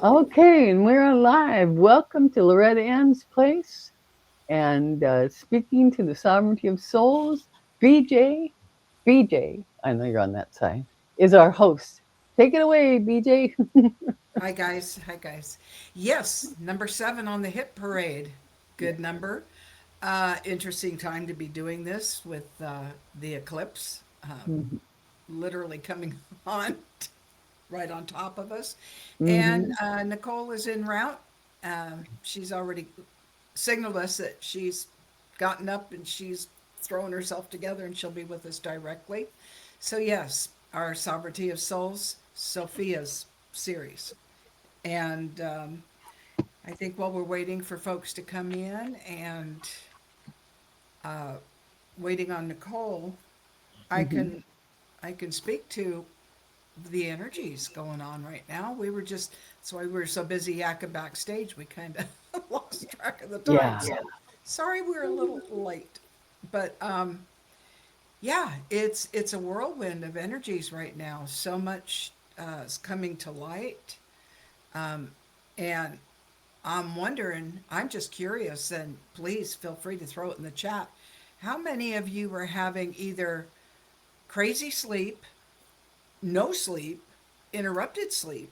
Okay, and we're live. Welcome to Loretta Ann's Place. And speaking to the sovereignty of souls, BJ, I know you're on that side, is our host. Take it away, BJ. Hi, guys. Hi, guys. Yes, number 7 on the hit parade. Good number. Interesting time to be doing this with the eclipse literally coming on right on top of us. And Mm-hmm. Nicole is en route. She's already signaled us that she's gotten up and she's thrown herself together and she'll be with us directly. So, yes, our Sovereignty of Souls, Sophia's series. And I think while we're waiting for folks to come in and uh, waiting on Nicole, I Mm-hmm. can I can speak to the energies going on right now. We were just that's why we were so busy yakking backstage. We kind of lost track of the time. Yeah. So sorry we're a little late, but yeah, it's a whirlwind of energies right now. So much is coming to light, um, and I'm wondering, I'm just curious, and please feel free to throw it in the chat. How many of you were having either crazy sleep, no sleep, interrupted sleep,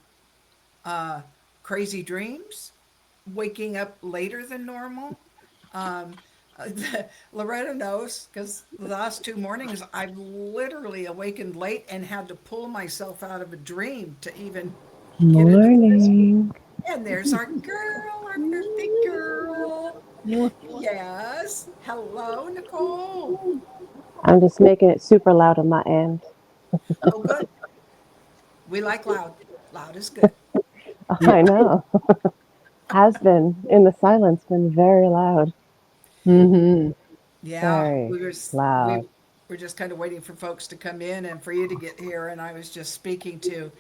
uh, crazy dreams, waking up later than normal? Um, Loretta knows because the last 2 mornings I've literally awakened late and had to pull myself out of a dream to even get into this. Morning. And there's our girl, our birthday girl. Yes. Hello, Nicole. I'm just making it super loud on my end. Oh, good. We like loud. Loud is good. Yeah. I know. Has been in the silence, been very loud. Mm-hmm. Yeah, Very we loud. were just kind of waiting for folks to come in and for you to get here. And I was just speaking to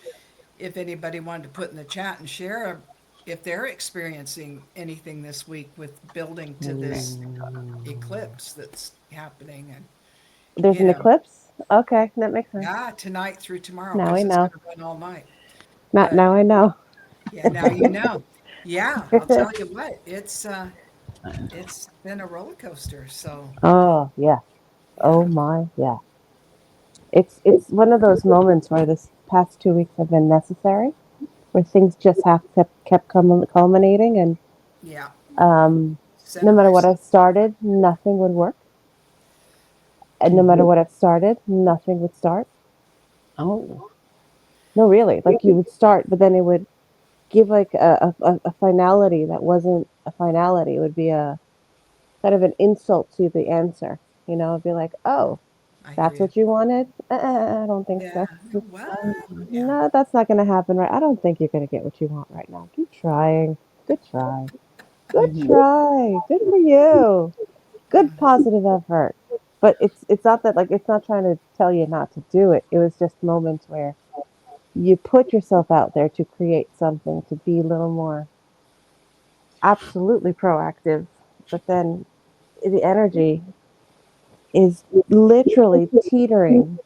if anybody wanted to put in the chat and share if they're experiencing anything this week with building to this eclipse that's happening. And There's you an know, eclipse? Okay, that makes sense. yeah, tonight through tomorrow Now I because it's know. going to run all night. Not But now I know. yeah, now you know. Yeah, I'll tell you what, it's been a roller coaster. So Oh yeah. Oh yeah, my yeah. It's one of those moments where this past 2 weeks have been necessary, where things just have kept culminating, and yeah, um, no center matter what I myself. started, nothing would work, and no matter Mm-hmm. what I've started, nothing would start. Oh. No, really. Like you would start, but then it would give like a finality that wasn't a finality. It would be a kind of an insult to the answer. It'd be like, oh, I hear that's you. what you wanted? I don't think Yeah. so. What? Yeah. No, that's not going to happen, right? I don't think you're going to get what you want right now. Keep trying. Good try. Good Mm-hmm. try. Good for you. Good Mhm. positive effort. But it's not that, like, it's not trying to tell you not to do it. It was just moments where you put yourself out there to create something, to be a little more absolutely proactive, but then the energy is literally teetering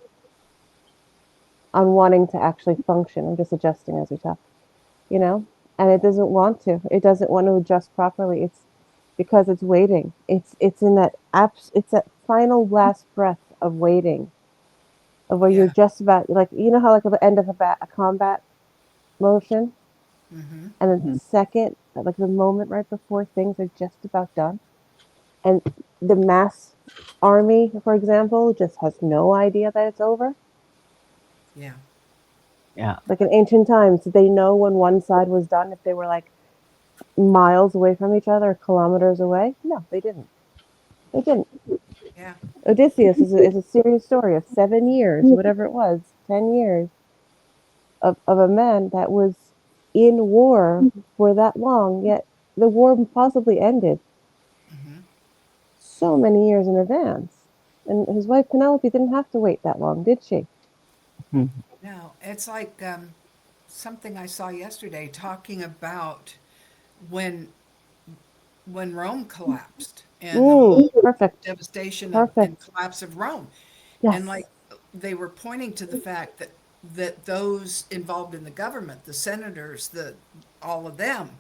on wanting to actually function. I'm just adjusting as we talk, you know? And it doesn't want to. It doesn't want to adjust properly. It's because it's waiting. It's in that it's that final last breath of waiting, of where you're Yeah. just about, like, how like at the end of a combat motion, Hmm. and then the second, like the moment right before things are just about done, and the mass army, for example, just has no idea that it's over. Yeah. Yeah. Like in ancient times, did they know when one side was done if they were like miles away from each other, kilometers away? No, they didn't. They didn't. Yeah. Odysseus is a serious story of 7 years, whatever it was, 10 years of a man that was in war for that long, yet the war possibly ended Hmm. so many years in advance. And his wife Penelope didn't have to wait that long, did she? Mm-hmm. No, it's like something I saw yesterday talking about when when Rome collapsed and the whole Perfect. devastation and Perfect. collapse of Rome. And like Yes. they were pointing to the fact that those involved in the government, the senators, all of them.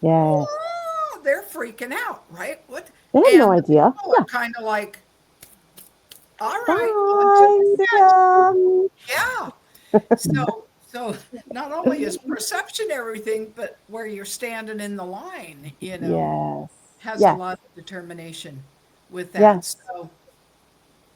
Yes. Oh, they're freaking out, right? What? They have no And the idea. people are Yeah. kind of like, all right, on to Bye. the See next. ya. Yeah. So not only is perception everything, but where you're standing in the line, Yes. has a Yes. lot of determination with that. Yes. So,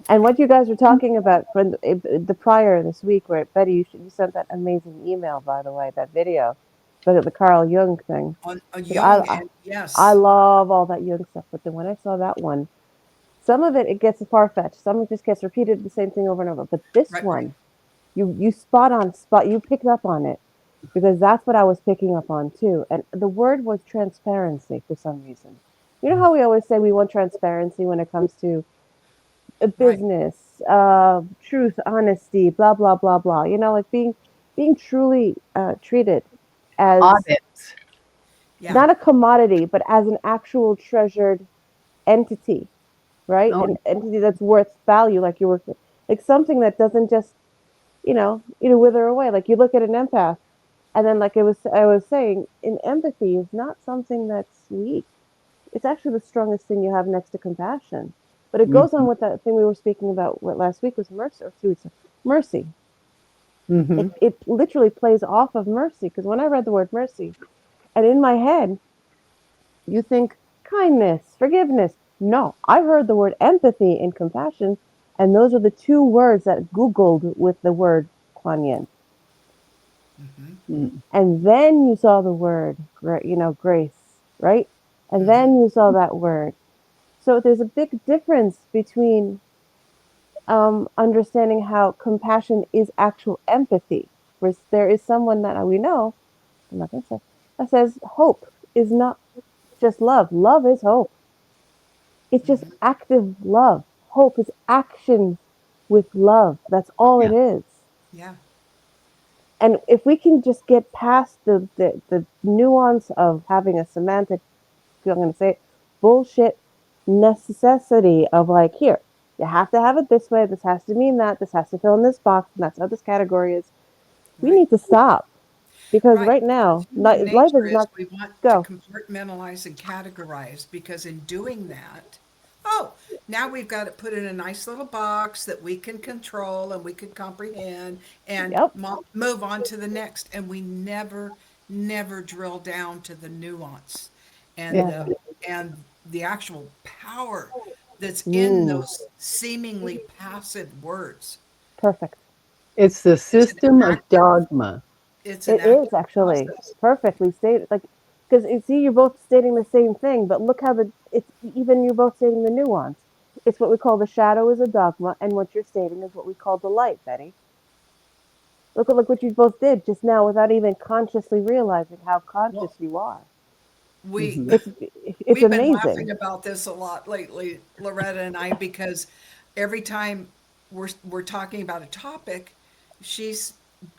And what you guys were talking about from the prior this week, where Betty, you sent that amazing email, by the way, that video, the Carl Jung thing. on a 'Cause Jung, I and I yes, love all that Jung stuff, but then when I saw that one, some of it gets far fetched. Some of it just gets repeated the same thing over and over. But this right, right, one, you spot you picked up on it because that's what I was picking up on too. And the word was transparency for some reason. You know how we always say we want transparency when it comes to a right. business, truth, honesty, blah blah blah blah. You know, like being truly treated as Audits. Yeah, not a commodity, but as an actual treasured entity, right? Oh, An entity that's worth value, like you were, like something that doesn't just, wither away. Like you look at an empath, and then like I was saying, in empathy is not something that's weak. It's actually the strongest thing you have next to compassion. But it goes on mm-hmm. with that thing we were speaking about what last week was mercy, or 2 weeks ago, mercy. Mm-hmm. It literally plays off of mercy because when I read the word mercy, and in my head you think kindness, forgiveness. No, I heard the word empathy and compassion, and those are the two words that Googled with the word Kuan Yin. Mm-hmm. And then you saw the word, grace, right? And then you saw that word. So there's a big difference between understanding how compassion is actual empathy. Whereas there is someone that we know, I'm not going to say, that says hope is not just love. Love is hope. It's just active love. Hope is action with love. That's all it Yeah. is. yeah, And if we can just get past the nuance of having a semantic, I'm going to say it, bullshit necessity of like, here, you have to have it this way. This has to mean that. This has to fill in this box. And that's how this category is. We right, need to stop because right. right Because now, human life nature is is not we want to go. compartmentalize and categorize because in doing that, oh, now we've got it put in a nice little box that we can control and we can comprehend and Yep. move on to the next. And we never drill down to the nuance and Yes. the actual power that's in Mm, those seemingly passive words. perfect. It's the It's an system of active, dogma. it's an It active is actually process. perfectly stated. Like, because you see, you're both stating the same thing, but look how it's even you're both stating the nuance. It's what we call the shadow is a dogma, and what you're stating is what we call the light, Betty. Look what you both did just now without even consciously realizing how Well, conscious you are. we Mm-hmm. It's we've been amazing. laughing about this a lot lately, Loretta and I, because every time we're talking about a topic, she's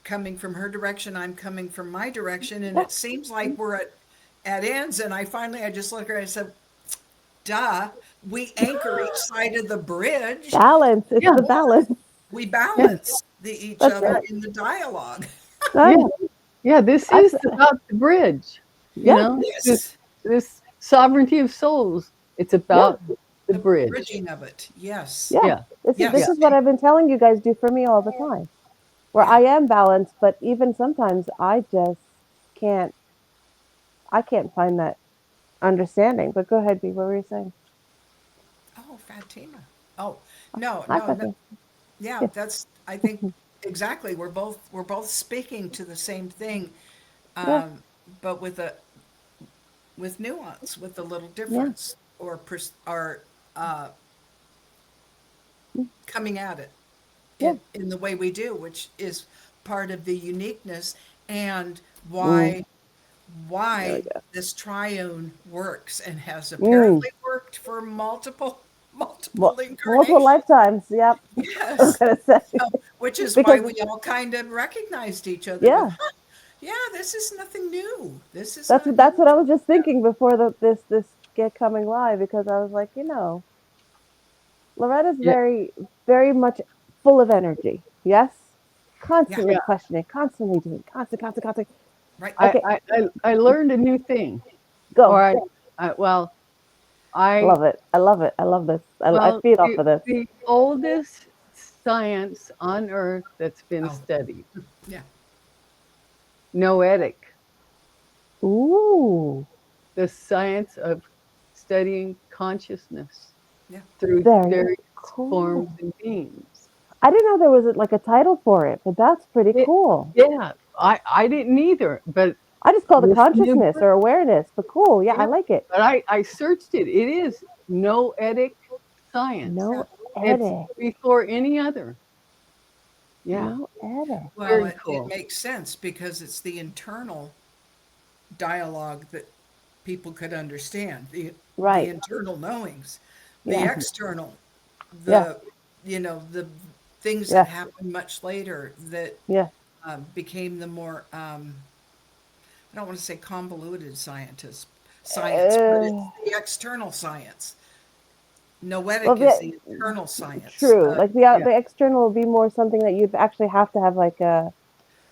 coming from her direction, I'm coming from my direction, and Yeah, it seems like we're at ends. And I just look at her and I said, "Duh, we anchor each side of the bridge. balance. It's Yeah. the Water. balance. We Yeah. balance each That's other it. in the dialogue." Yeah. Done. Yeah. This I've is about the bridge. You yeah, know, Yes, this sovereignty of souls. It's yeah, about the the bridge. bridging of it. Yes, yeah. Yeah. This Yeah. yes. is what I've been telling you guys do for me all the time. Where Yeah. I am balanced, but even sometimes can't I can't find that understanding. But go ahead, B. What were you saying? Oh, Fatima. Oh, no, Hi, no, no. Fatima. Yeah, Yeah, that's, I think exactly. We're both speaking to the same thing, yeah, um, but with nuance, with a little yeah, difference, or uh, coming at it yeah. in the way we do, which is part of the uniqueness and Mm, there we why go. this triune works and has Mm. apparently worked for multiple Well, multiple multiple incarnations. lifetimes. Yep. I was Yes. gonna say So, which is why because we all kind of recognized each other with, yeah, huh, yeah, this is nothing new. This is not that's new. what I was just thinking before this get coming live because I was like, Loretta's Yeah. very much full of energy. Yes, Yeah, constantly Yeah. questioning, constantly doing, constant. right? I Okay, I I learned a new thing, or go. well, I Love it. I love it. I love this. I well, feed off of this. the oldest science on Earth that's been Oh, studied, yeah, noetic, Ooh, the science of studying consciousness yeah. through very various forms cool. and beings. I didn't know there was like a title for it, but that's pretty It, cool. yeah, I didn't either, but I just called it this new consciousness group, or awareness, but cool. Yeah, I yeah, like it. but I searched it. It is noetic science. Yeah. No It's edit. before any other. Yeah, No edit. Well, very it cool. makes sense because it's the internal dialogue that people could understand, the Right. internal knowings, the Yeah. Mhm. external, Yeah. the the things that Yeah. happened much later that Yeah. became the more I don't want to say convoluted science, but it's Uh, the external science. well, Noetic is the, the internal science. true. Like Yeah. the external will be more something that you'd actually have to have like a,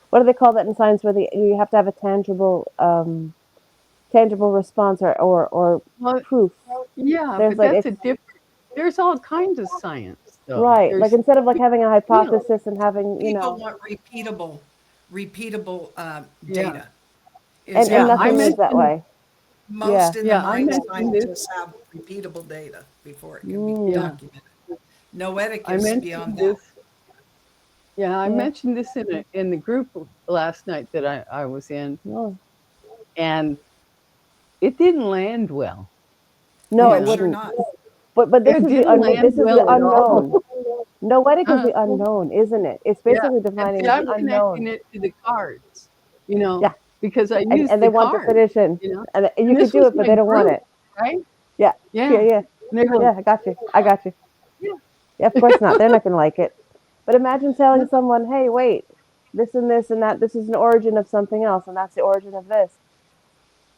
what do they call that in science where you have to have a tangible response or Well, proof. yeah, There's but like that's a different. There's all kinds of science, though. right. Like There's instead of like having a field. hypothesis and having, People want repeatable Yeah, data. Is and yeah. what I nothing is most that mentioned. way. Yeah. most in the Yeah, I mind Yeah. mentioned this. scientists have repeatable data before it can be Mm, Yeah, documented. Noetic I is beyond mentioned that. this. Yeah, I yeah. mentioned this in the group last night that I was in, No. and it didn't land well. No, Oh, You it I'm know, sure wouldn't. not. But it didn't land this is the well at all. unknown. Noetic is Uh, the unknown, isn't it? It's yeah, basically and see, defining the I'm connecting unknown. it to the cards. You know, Yeah. because I used And they the want cards. definition. You know, And you and could this do was it, but my they don't want group, it. right? Yeah. Yeah, Yeah, yeah. and they go, Yeah, I got you. I got you. yeah, Yeah, of course not. They're not going to like it. But imagine telling someone, hey, wait, this and that, this is an origin of something else, and that's the origin of this.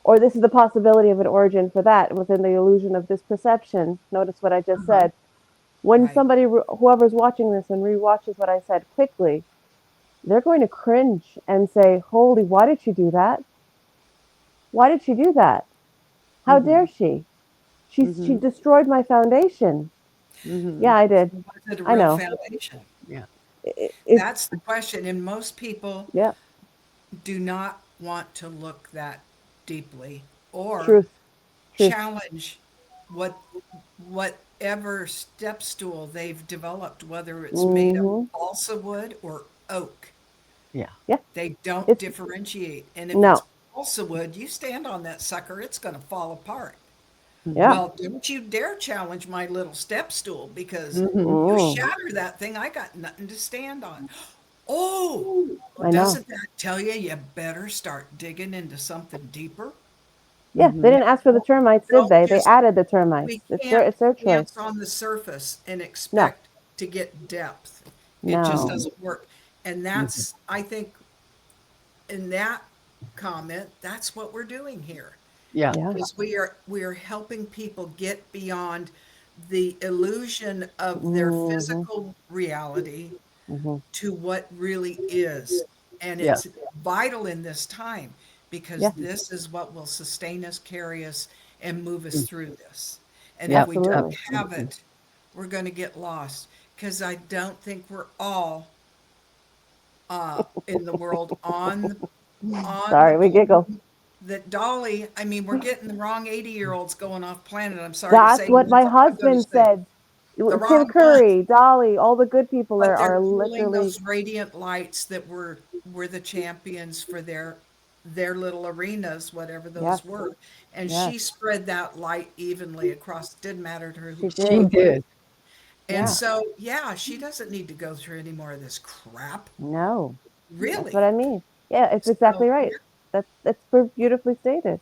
Or this is the possibility of an origin for that within the illusion of this perception. Notice what I just uh-huh, said. When Right. somebody, whoever's watching this and rewatches what I said quickly, they're going to cringe and say, holy, why did she do that? Why did she do that? How dare mhm, she? She mhm, destroyed my foundation. Yeah, mhm, I did. Was it a I real know. foundation? yeah, It's That's the question. And most people yeah, do not want to look that deeply or truth, truth. challenge what whatever step stool they've developed, whether it's made of Mm-hmm. balsa wood or oak. yeah, Yeah, They don't it's differentiate. And if it's no. balsa wood, you stand on that sucker, it's going to fall apart. mhm, Yeah. Well, don't you dare challenge my little step stool because mhm, you Mm, shatter that thing, I got nothing to stand on. Oh, well, I know. doesn't that tell you you better start digging into something deeper? Yeah, they mhm, didn't ask for the termites, did Don't they? They just added the we termites. can't It's their dance choice. on the surface and No, expect to get depth. It just no. doesn't work. And mhm, that's, I think, in that comment, that's what we're doing here. yeah, Yeah. Is we are helping people get beyond the illusion of their Mm-hmm. physical reality Mm-hmm. to what really is. And yeah, it's vital in this time because Yeah, this is what will sustain us, carry us, and move us mm, through this. And if yeah, we don't absolutely. have absolutely. it, we're going to get lost because I don't think we're all in the world on the Sorry, we giggle. balloon that Dolly. I mean, we're getting the wrong 80-year-olds going off planet. I'm sorry to That's say, what my that's all I'm going to husband say. said. The Tim wrong ones. Curry, Dolly, all the good people But they're are pulling literally, those radiant lights that were the champions for their little arenas, whatever yes, those were. And yes, she spread that light evenly across. Didn't matter to her she who She did. it was. did. And Yeah, Yeah. so, yeah, she doesn't need to go through any more of this crap. no, that's Really. what I mean. Yeah, it's exactly So, right. yeah, That's beautifully stated.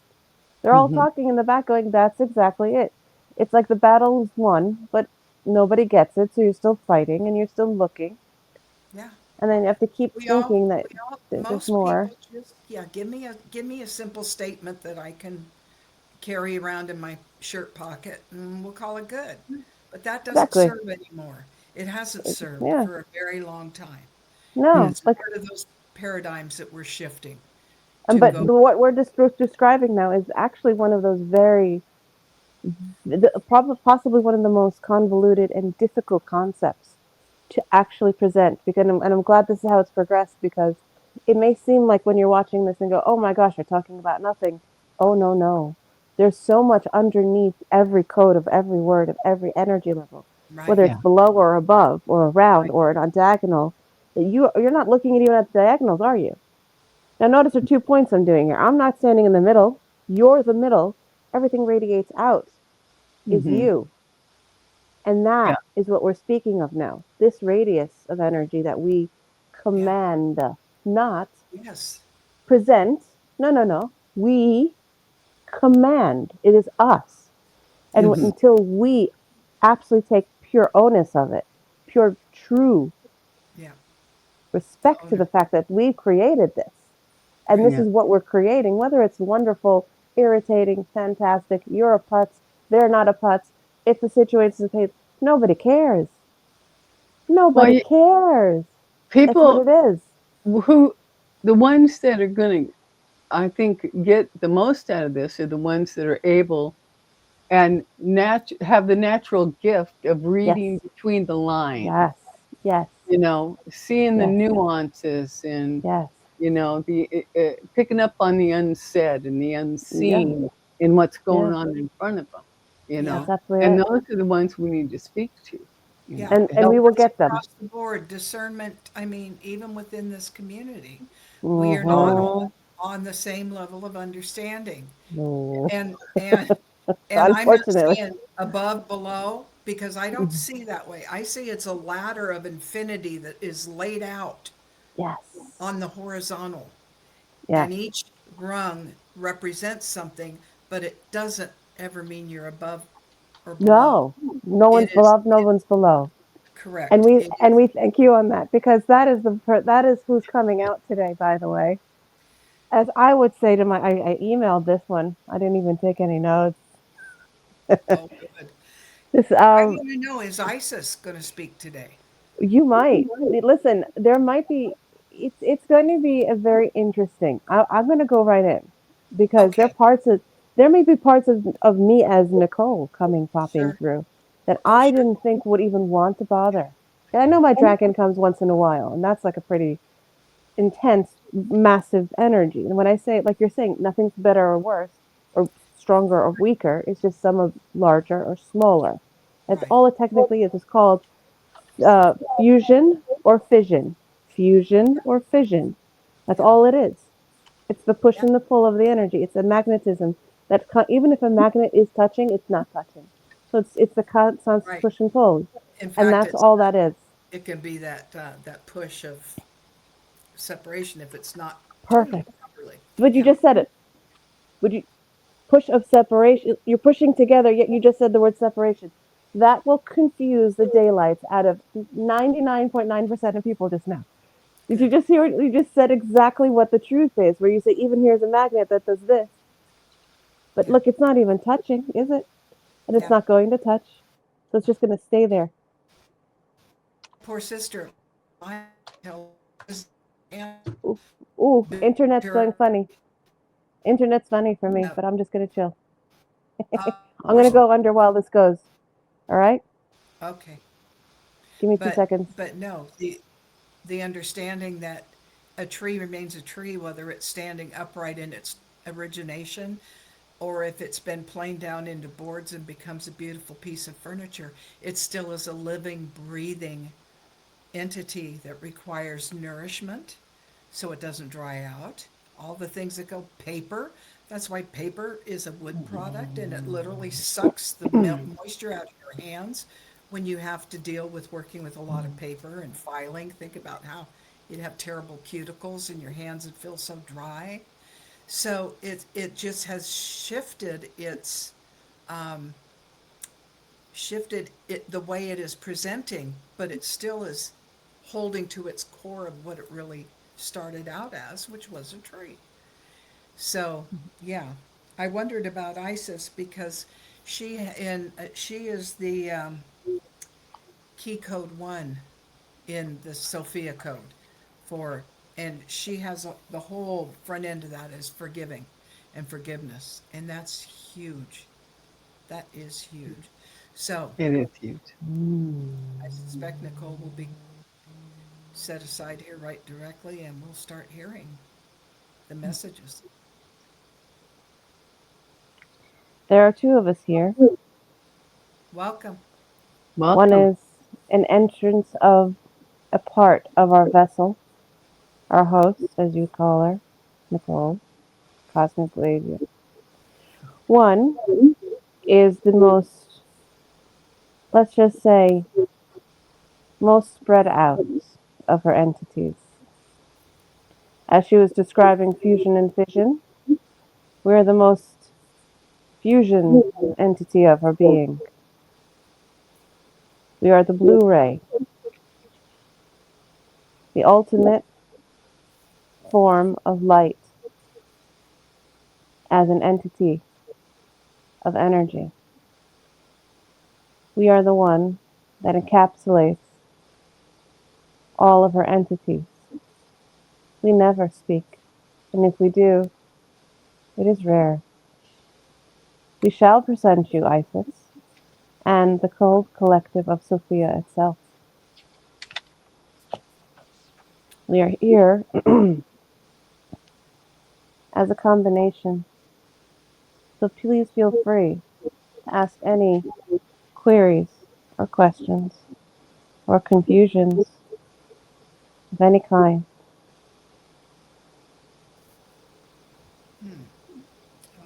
They're all Mhm. talking in the back, going, "That's exactly it." It's like the battle is won, but nobody gets it, so you're still fighting and you're still looking, yeah. and then you have to keep thinking that We all, there's most more. people just, yeah, give me a simple statement that I can carry around in my shirt pocket and we'll call it good. But that doesn't Exactly. serve anymore. It hasn't served Yeah. for a very long time. And No, Mm, it's like part of those paradigms that we're shifting. And to but go. what we're describing now is actually one of those very, probably possibly one of the most convoluted and difficult concepts to actually present. Because and I'm glad this is how it's progressed, because it may seem like when you're watching this and go, oh my gosh, they're talking about nothing. Oh no, no. There's so much underneath every code of every word of every energy level, whether Right, it's Yeah. below or above or around right, or on diagonal. That you're not looking at even at the diagonals, are you? Now notice the 2 points I'm doing here. I'm not standing in the middle. You're the middle. Everything radiates out is Hmm. you. And Yeah. that is what we're speaking of now. This radius of energy that we yeah, command, not yes, present. No, no, no. We command. It is us. And Hmm. until we absolutely take pure onus of it, pure, true yeah, the respect to owner, the fact that we created this, and right, this Yeah. is what we're creating, whether it's wonderful, irritating, fantastic, you're a putz, they're not a putz, if the situation is paid, nobody cares. Well, Nobody cares. That's what people it is. who, the ones that are going to, I think, get the most out of this are the ones that are able and have the natural gift of reading Yes, between the lines, yes, yes, seeing the yes, nuances and, yes. the picking up on the unsaid and the Yeah, unseen in what's going yeah. on in front of them, yeah, That's absolutely and it. those are the ones we need to speak to, yeah. And to and And help we will that's us. get them. across the board discernment. I mean, even within this community, we are not Oh, Mm-hmm. all on the same level of understanding. No. And I'm not Unfortunately. saying above, below, because I don't Mhm. see that way. I see it's a ladder of infinity that is laid out Yes. on the horizontal, Yes. and each rung represents something, but it doesn't ever mean you're above or below. No. No It one's is above, no one's below. And correct. we It and is we thank you on that, because that is that is who's coming out today, by the way. As I would say to I emailed this one. I didn't even take any notes. oh good. This I want to know, is Isis going to speak today? You might listen. There might be. It's going to be a very interesting. I'm going to go right in, because Okay, there may be parts of me as Nicole coming popping sure. through that Oh, I sure. didn't think would even want to bother. And I know my dragon comes once in a while, and that's like a pretty intense, massive energy. And when I say, like you're saying, nothing's better or worse, or stronger or weaker. It's just some of larger or smaller. That's Right. all it technically is. It's called fusion or fission. Fusion or fission. That's Yeah. all it is. It's the push Yeah. and the pull of the energy. It's a magnetism that even if a magnet is touching, it's not touching. So it's the constant Right. push and pull, In and fact, that's all that is. it can be that push of separation if it's not toned Perfect. properly. But you Yeah. just said it. Would you push of separation? You're pushing together, yet you just said the word separation. That will confuse the daylights out of 99.9% of people just now. Did you Good. just hear? You just said exactly what the truth is, where you say, even here's a magnet that does this. But Yeah. look, it's not even touching, is it? And it's Yeah. not going to touch. So it's just going to stay there. Poor sister and Ooh, ooh, internet's going her. funny. Internet's funny for me, Uh, but I'm just going to chill. I'm going to where's go under while this goes. All right? okay. Give me two But seconds. but no, the understanding that a tree remains a tree whether it's standing upright in its origination or if it's been planed down into boards and becomes a beautiful piece of furniture, it still is a living, breathing entity that requires nourishment so it doesn't dry out. All the things that go paper, that's why paper is a wood product and it literally sucks the moisture out of your hands when you have to deal with working with a lot of paper and filing. Think about how you'd have terrible cuticles and your hands would feel so dry. So it just has um, shifted it the way it is presenting, but it still is holding to its core of what it really started out as, which was a tree. So, yeah, I wondered about Isis because she is the key code 1 in the Sophia code for and she has the whole front end of that is forgiving and forgiveness, and that's huge. That is huge. So It is huge. I suspect Nicole will be set aside here right directly, and we'll start hearing the messages. There are two of us here. Welcome. One Welcome. is an entrance of a part of our vessel, our host, as you call her, Nicole, Cosmic Lady. One is the most, let's just say, most spread out of her entities. As she was describing fusion and fission, we're the most fusion entity of her being. We are the blue ray, the ultimate form of light as an entity of energy. We are the one that encapsulates all of her entities. We never speak, and if we do, it is rare. We shall present you Isis and the cold collective of Sophia itself. We are here as a combination, so please feel free to ask any queries or questions or confusions of any kind.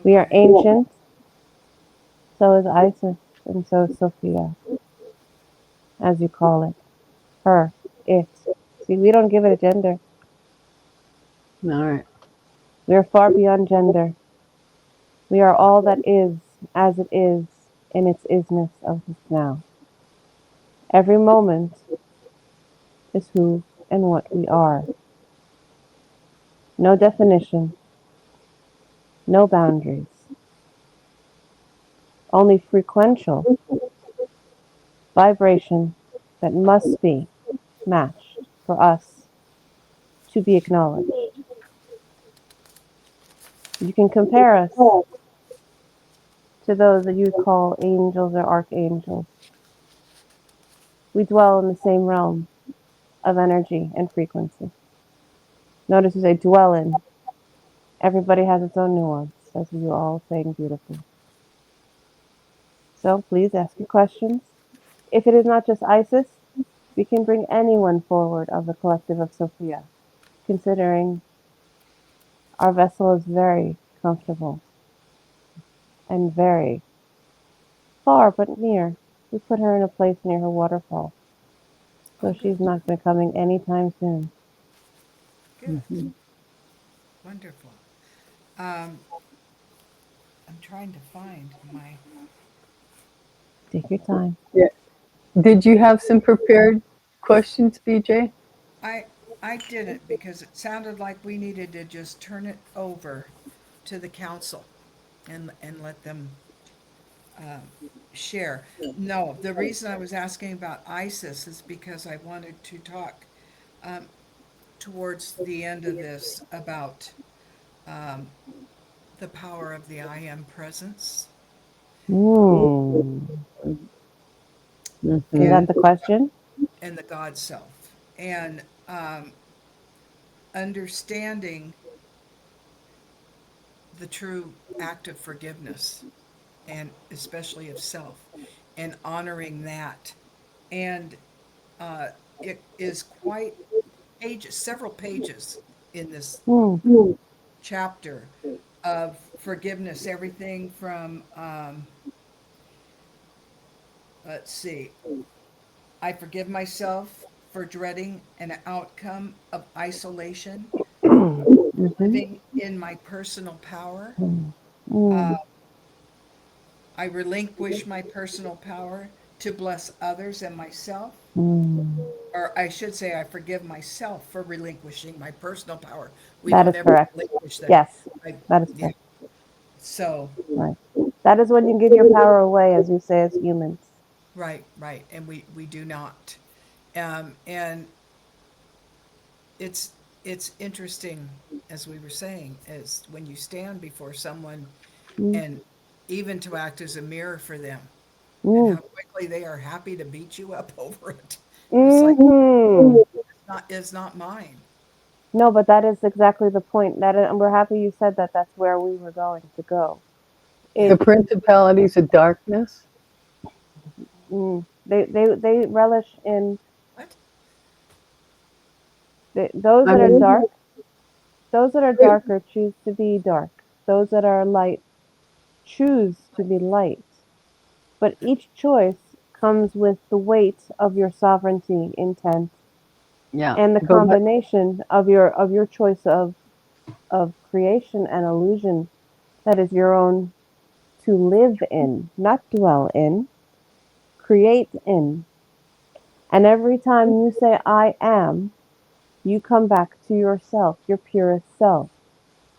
We are Okay. ancient, so is Isis, and so is Sophia, as you call it. Her, it. See, we don't give it a gender. All right. We are far beyond gender. We are all that is as it is in its isness of this now. Every moment is who and what we are. No definition, no boundaries, only frequential vibration that must be matched for us to be acknowledged. You can compare us to those that you call angels or archangels. We dwell in the same realm of energy and frequency. Notice you say dwell in. Everybody has its own nuance, as you were all saying beautifully. So please ask your questions. If it is not just Isis, we can bring anyone forward of the collective of Sophia, considering our vessel is very comfortable and very far but near. We put her in a place near her waterfall, Oh, so good. she's not coming anytime soon. Good. Mhm. Wonderful. Um, I'm trying to find my. Take your time. Yeah. Did you have some prepared questions, BJ? I I didn't because it sounded like we needed to just turn it over to the council and let them share. No, the reason I was asking about ISIS is because I wanted to talk um, towards the end of this about um, the power of the I am presence Hmm. Is and that Mm-hmm. the question? and the God self and um, understanding the true act of forgiveness and especially of self and honoring that and uh, it is quite pages, several pages in this Hmm. chapter of forgiveness. Everything from, let's see, I forgive myself for dreading an outcome of isolation, Mm-hmm. living in my personal power. Uh, Mm. I relinquish my personal power to bless others and myself. Mm. Or I should say, I forgive myself for relinquishing my personal power. We That don't is ever correct. relinquish that. Yes, I, that is yeah. correct. So, Right. That is when you give your power away, as we say as humans. right, right. And we do not. And it's it's interesting, as we were saying, is when you stand before someone Mm, and even to act as a mirror for them and mm, how quickly they are happy to beat you up over it. It's like, hmm. it's not mine. No, but that is exactly the point. And we're happy you said that. That's where we were going to go. Yeah. The It's principalities of darkness. they relish in What? those I that are mean, dark. Those that are darker choose to be dark. Those that are light choose to be light. But each choice comes with the weight of your sovereignty intent yeah. and the But what combination of your choice of creation and illusion that is your own to live in, not dwell in, create in. And every time you say I am, you come back to yourself, your purest self.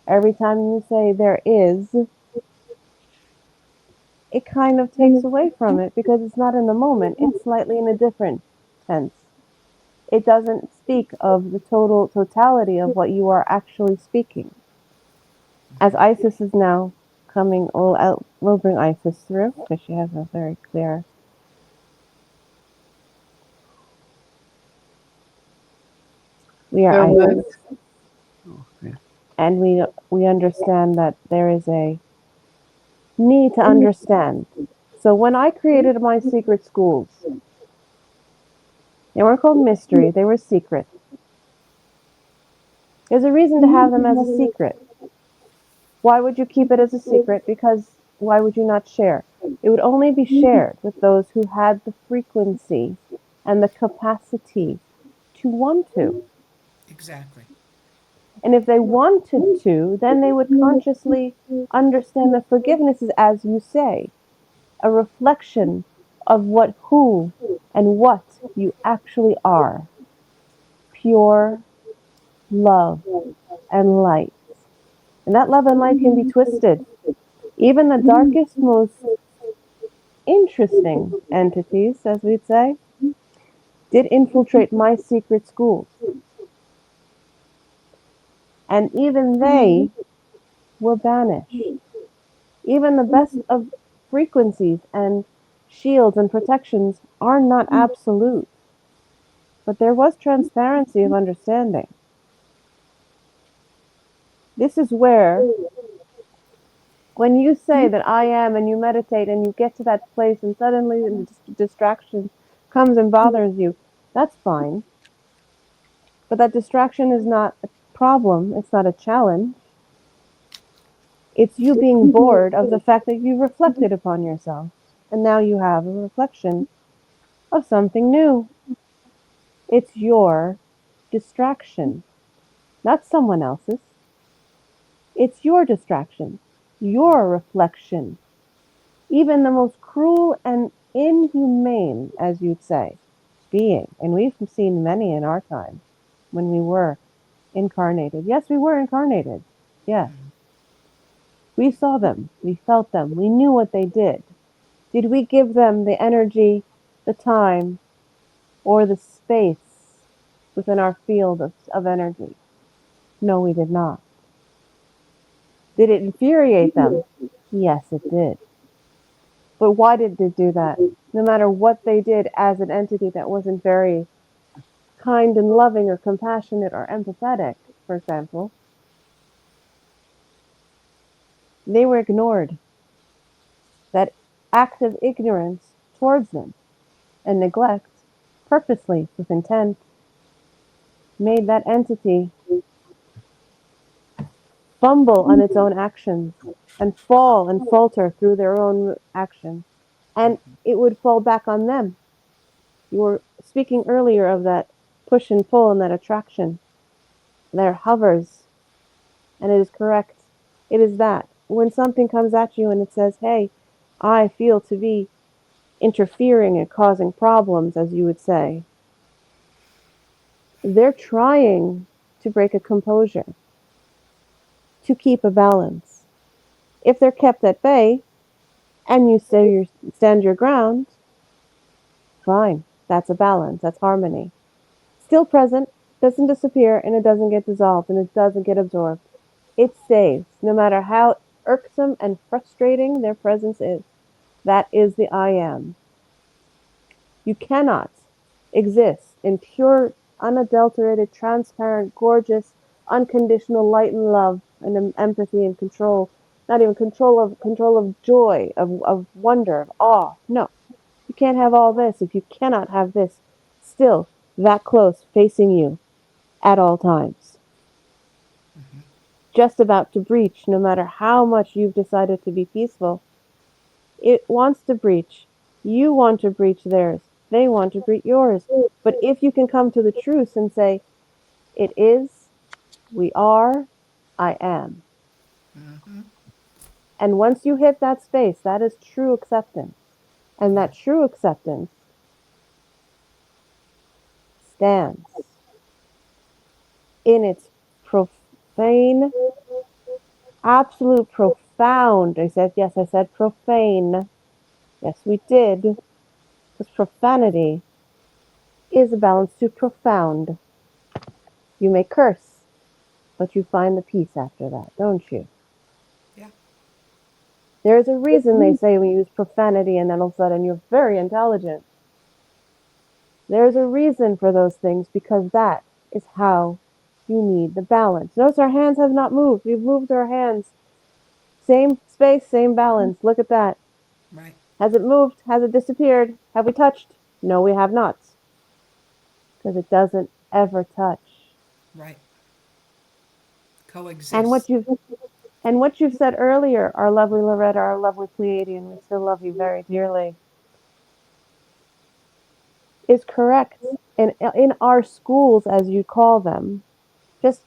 Every time you say there is, it kind of takes away from it because it's not in the moment. It's slightly in a different tense. It doesn't speak of the totality of what you are actually speaking. As Isis is now coming, we'll bring Isis through because she has a very clear. We are there was. Isis, Oh, yeah. and we understand that there is a need to understand. So when I created my secret schools, they weren't called mystery; they were secret. There's a reason to have them as a secret. Why would you keep it as a secret? Because why would you not share? It would only be shared with those who had the frequency and the capacity to want to. Exactly. And if they wanted to, then they would consciously understand that forgiveness is, as you say, a reflection of who and what you actually are: pure love and light. And that love and light can be twisted. Even the darkest, most interesting entities, as we'd say, did infiltrate my secret schools. And even they were banished. Even the best of frequencies and shields and protections are not absolute. But there was transparency of understanding. This is where, when you say that I am and you meditate and you get to that place and suddenly the distraction comes and bothers you, that's fine. But that distraction is not a problem, it's not a challenge. It's you being bored of the fact that you reflected upon yourself. And now you have a reflection of something new. It's your distraction, not someone else's. It's your distraction, your reflection. Even the most cruel and inhumane, as you'd say, being, and we've seen many in our time when we were incarnated. Yes, we were incarnated. Yes. We saw them, we felt them, we knew what they did. Did we give them the energy, the time, or the space within our field of energy? No, we did not. Did it infuriate them? Yes, it did. But why did it do that? No matter what they did as an entity that wasn't very kind and loving or compassionate or empathetic, for example, they were ignored. That act of ignorance towards them and neglect, purposely with intent, made that entity fumble on its own actions and fall and falter through their own actions. And it would fall back on them. You were speaking earlier of that push and pull and that attraction. There hovers, and it is correct. It is that. When something comes at you and it says, hey, I feel to be interfering and causing problems, as you would say, they're trying to break a composure, to keep a balance. If they're kept at bay and you stand your ground, fine. That's a balance. That's harmony. Still present, Doesn't disappear and it doesn't get dissolved and it doesn't get absorbed. It stays, no matter how irksome and frustrating their presence is. That is the I am. You cannot exist in pure, unadulterated, transparent, gorgeous, unconditional light and love and empathy and control. Not even control of joy, of wonder, of awe. No. You can't have all this if you cannot have this still that close facing you at all times. Hmm. Just about to breach, no matter how much you've decided to be peaceful. It wants to breach. You want to breach theirs. They want to breach yours. But if you can come to the truth and say, it is, we are, I am. Hmm. And once you hit that space, that is true acceptance. And Yeah. that true acceptance stands in its profane, absolute profound. I said profane. Yes, we did. Because profanity is a balance to profound. You may curse, but you find the peace after that, don't you? Yeah. There's a reason they say we use profanity and then all of a sudden you're very intelligent. There's a reason for those things because that is how you need the balance. Notice our hands have not moved. We've moved our hands. Same space, same balance. Look at that. Right. Has it moved? Has it disappeared? Have we touched? No, we have not. Because it doesn't ever touch. Right. And Coexist. what you've said earlier, our lovely Loretta, our lovely Pleiadian, we still love you very dearly, is correct. In our schools, as you call them, just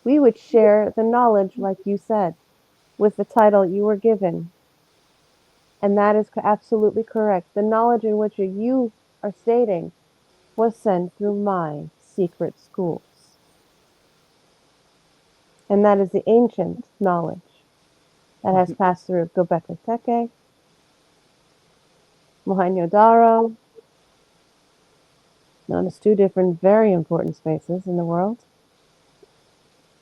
we would share the knowledge, like you said, with the title you were given. And that is absolutely correct. The knowledge in which you are stating was sent through my secret schools. And that is the ancient knowledge that has Mhm. passed through Göbekli Tepe, Mohenjo-Daro, known as two different very important spaces in the world.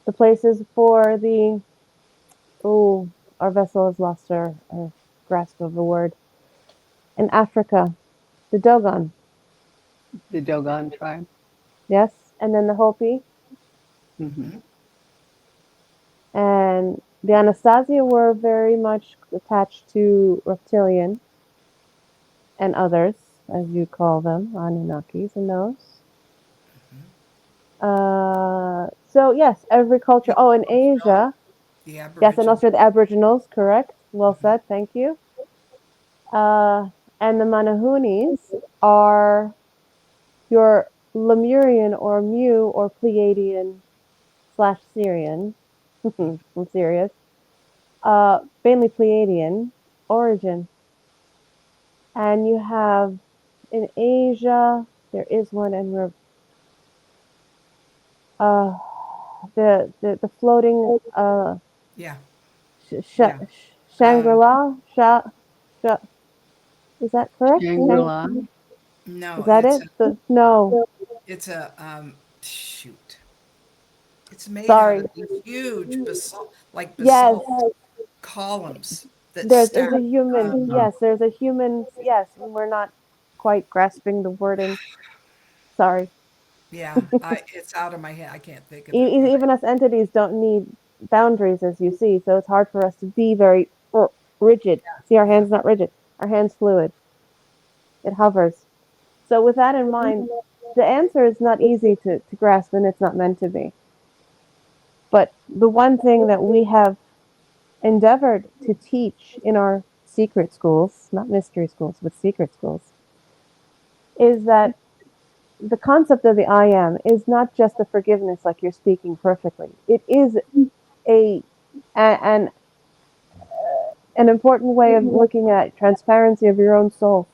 The places for the, oh, our vessel has lost her grasp of the word. In Africa, the Dogon, The Dogon tribe. yes, and then the Hopi, Hmm. Hmm. and the Anasasia were very much attached to reptilian and others, as you call them, Anunnakis and those. So yes, every culture. The Oh, in Australia, Asia, the yes, and Aboriginal. also the Aboriginals, correct. Well Hmm. said, thank you. Uh, and the Manahunis are your Lemurian or Mu or Pleiadian slash Syrian. I'm serious. Mainly Pleiadian origin. And you have in Asia, there is one, and we're uh, the floating Yeah. sh- Yeah. Um, Shangri-La. Is that correct? Shangri-La. Is no, that it? No. it's a shoot. It's made out of Sorry. these huge basalt, like Yes. basalt columns that There's stack. a human. Um, Yes, there's a human. Yes, we're not quite grasping the wording. Sorry. yeah, it's out of my head. I can't think of it, but Even us entities don't need boundaries, as you see, so it's hard for us to be very rigid. See, our yeah, hand's not rigid. Our hand's fluid. It hovers. So with that in mind, the answer is not easy to grasp, and it's not meant to be. But the one thing that we have endeavored to teach in our secret schools, not mystery schools, but secret schools, is that the concept of the I am is not just a forgiveness like you're speaking perfectly. It is a an an important way of looking at transparency of your own soul,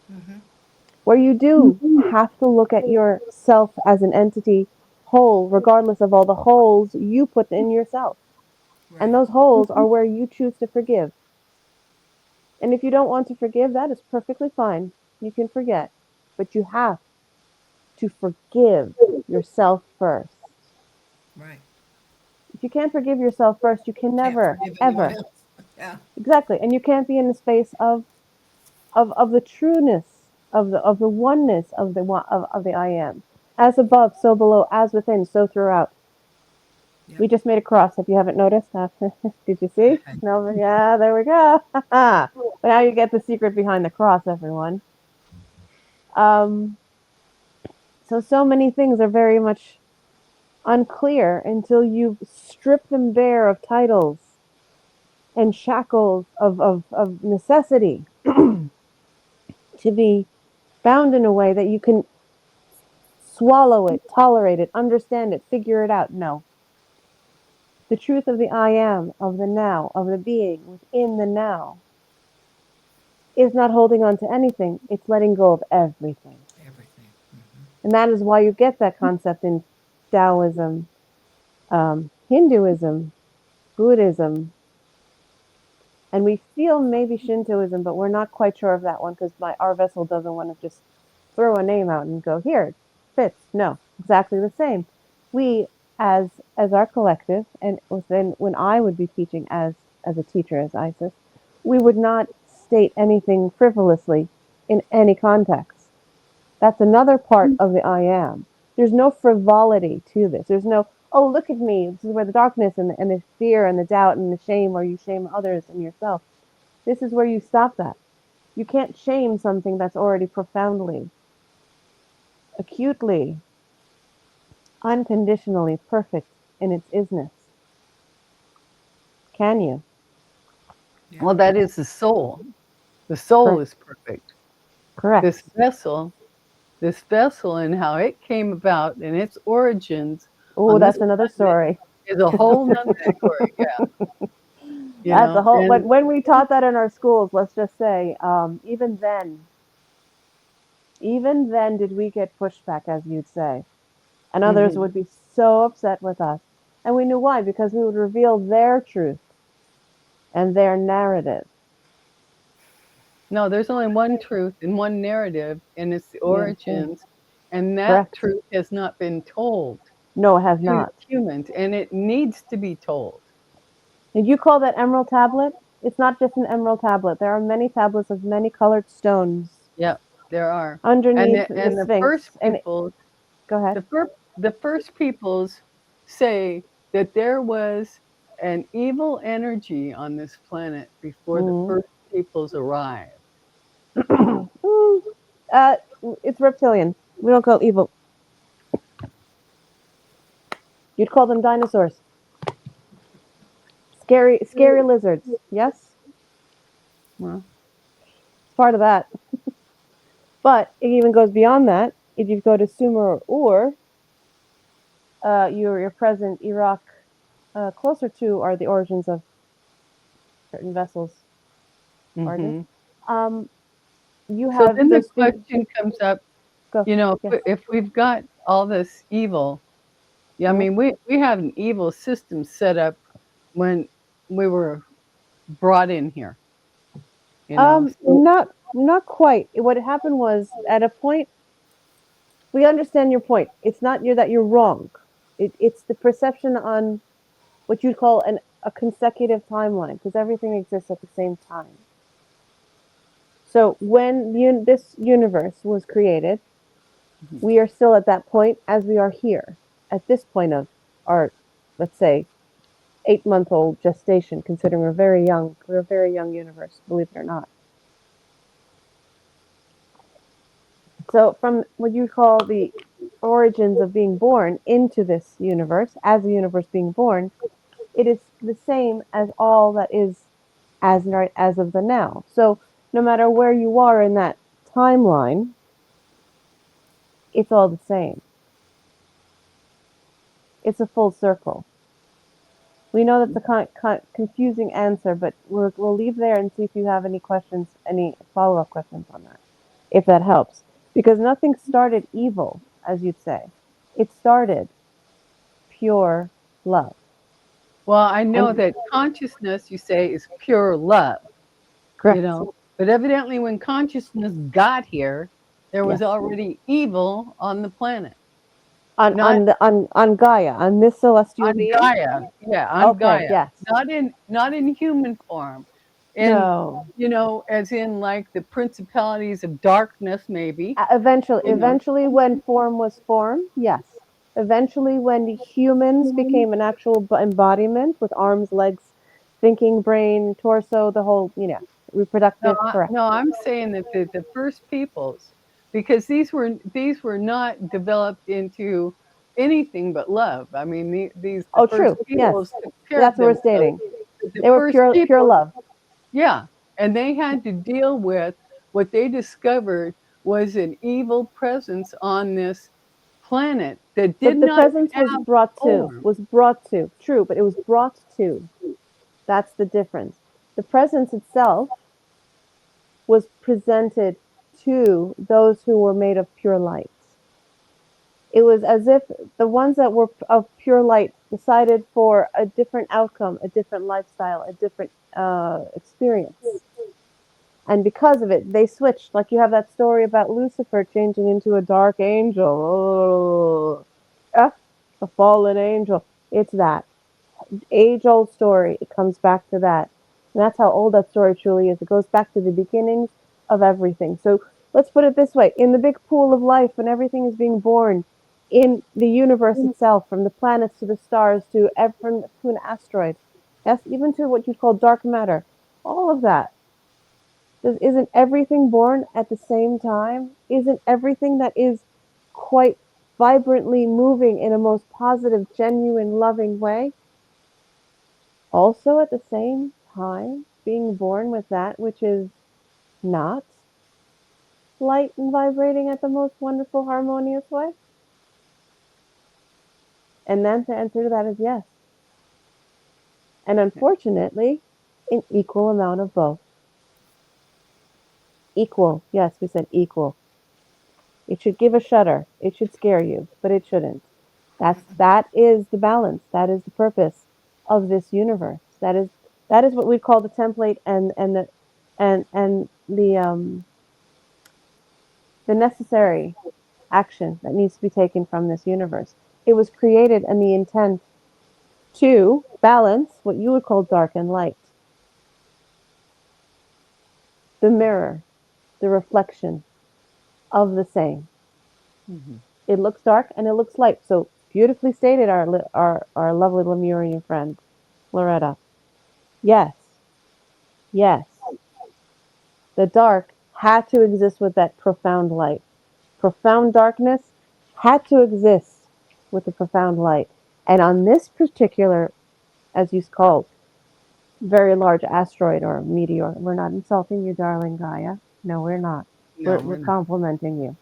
hmm, where you do have to look at yourself as an entity whole, regardless of all the holes you put in yourself. And right, those holes are where you choose to forgive. And if you don't want to forgive, that is perfectly fine. You can forget. But you have to forgive. yourself first. Right. If you can't forgive yourself first, you can Can't never, forgive anyone ever. else. Yeah. Exactly. And you can't be in the space of the trueness of the oneness of of the I am. As above, so below, as within, so throughout. Yep. We just made a cross. If you haven't noticed, did you see? No, yeah, there we go. But now you get the secret behind the cross, everyone. Um, so many things are very much unclear until you strip them bare of titles and shackles of necessity to be bound in a way that you can swallow it, tolerate it, understand it, figure it out. No. The truth of the I am, of the now, of the being within the now, is not holding on to anything, it's letting go of everything. Everything. Hmm. And that is why you get that concept in Taoism, Hinduism, Buddhism, and we feel maybe Shintoism, but we're not quite sure of that one because our vessel doesn't want to just throw a name out and go, here, it fits. No, exactly the same. We, as our collective, and then when I would be teaching as a teacher, as Isis, we would not state anything frivolously in any context. That's another part of the I am. There's no frivolity to this. There's no, oh, look at me. This is where the darkness and the fear and the doubt and the shame, where you shame others and yourself. This is where you stop that. You can't shame something that's already profoundly, acutely, unconditionally perfect in its isness. Can you? Yeah. Well, that is the soul. The soul Correct. is perfect. Correct. This vessel, this vessel and how it came about and its origins Oh, on this that's another planet story. is a whole nother story. Yeah, That's a whole. and When we taught that in our schools, let's just say, even then, did we get pushback, as you'd say, and others mhm. would be so upset with us, and we knew why, because we would reveal their truth and their narrative. No, there's only one truth and one narrative, and it's the Yeah, yeah. origins, and that Correct. truth has not been told No, it has to not. humans, and it needs to be told. Did you call that emerald tablet? It's not just an emerald tablet. There are many tablets of many colored stones Yep, there are. And underneath the the and the first Sphinx. And peoples, go ahead. the first peoples say that there was an evil energy on this planet before the Mm. first peoples arrived. Mm, uh, it's reptilian. We don't call it evil. You'd call them dinosaurs. Scary, scary lizards. Yes, Well, it's part of that. But it even goes beyond that. If you go to Sumer or your present Iraq, closer to are the origins of certain vessels. Pardon. mhm. Um, you So have then the those students. question comes up, Go. Yes. if we've got all this evil, yeah, I Mm. mean, we had an evil system set up when we were brought in here, so Not quite. What happened was at a point we understand your point. It's not that you're wrong. It's the perception on what you'd call a consecutive timeline because everything exists at the same time. So when this universe was created, mhm, we are still at that point as we are here at this point of our, let's say, 8-month-old gestation. Considering we're a very young universe, believe it or not. So from what you call the origins of being born into this universe, as a universe being born, it is the same as all that is as of the now. So no matter where you are in that timeline, it's all the same. It's a full circle. We know that's a confusing answer, but we'll leave there and see if you have any questions, any follow up questions on that, if that helps. Because nothing started evil, as you'd say. It started pure love. well, I know And that consciousness, you say, is pure love, correct. but evidently when consciousness got here, there was Yes. already evil on the planet. not On Gaia, on this celestial on being. Gaia. Yeah, on Okay, Gaia. yes. Not in human form. In, No. as in like the principalities of darkness, maybe. Eventually, You know. when form was formed, yes. Eventually, when humans became an actual embodiment with arms, legs, thinking, brain, torso, the whole, No, reproductive, correct. no, I'm saying that the first peoples, because these were not developed into anything but love. I mean, the Oh, first true. Yes, peoples took care of that's what we're themselves. stating. But the They were first pure people, love. yeah, and they had to deal with what they discovered was an evil presence on this planet that did But the not presence was have brought to, form. true, but it was brought to. That's the difference. The presence itself was presented to those who were made of pure light. It was as if the ones that were of pure light decided for a different outcome, a different lifestyle, a different experience. And because of it, they switched. Like you have that story about Lucifer changing into a dark angel. Oh, a fallen angel. It's that age old story. It comes back to that. And that's how old that story truly is. It goes back to the beginnings of everything. So let's put it this way, in the big pool of life, when everything is being born, in the universe itself, from the planets to the stars to an asteroid, yes, even to what you'd call dark matter, all of that. Isn't everything born at the same time? Isn't everything that is quite vibrantly moving in a most positive, genuine, loving way also at the same time being born with that which is not light and vibrating at the most wonderful, harmonious way? And then the answer to that is yes. And unfortunately, an equal amount of both. Equal. Yes, we said equal. It should give a shudder. It should scare you, but it shouldn't. That is the balance. That is the purpose of this universe. That is what we call the template and the necessary action that needs to be taken from this universe. It was created and the intent to balance what you would call dark and light, the mirror, the reflection of the same. Mhm. It looks dark and it looks light. So beautifully stated, our lovely Lemurian friend, Loretta. Yes, yes, the dark had to exist with that profound light. Profound darkness had to exist with the profound light. And on this particular, as you called, very large asteroid or meteor. We're not insulting you, darling Gaia. No, we're not. No, We're we're not. complimenting you.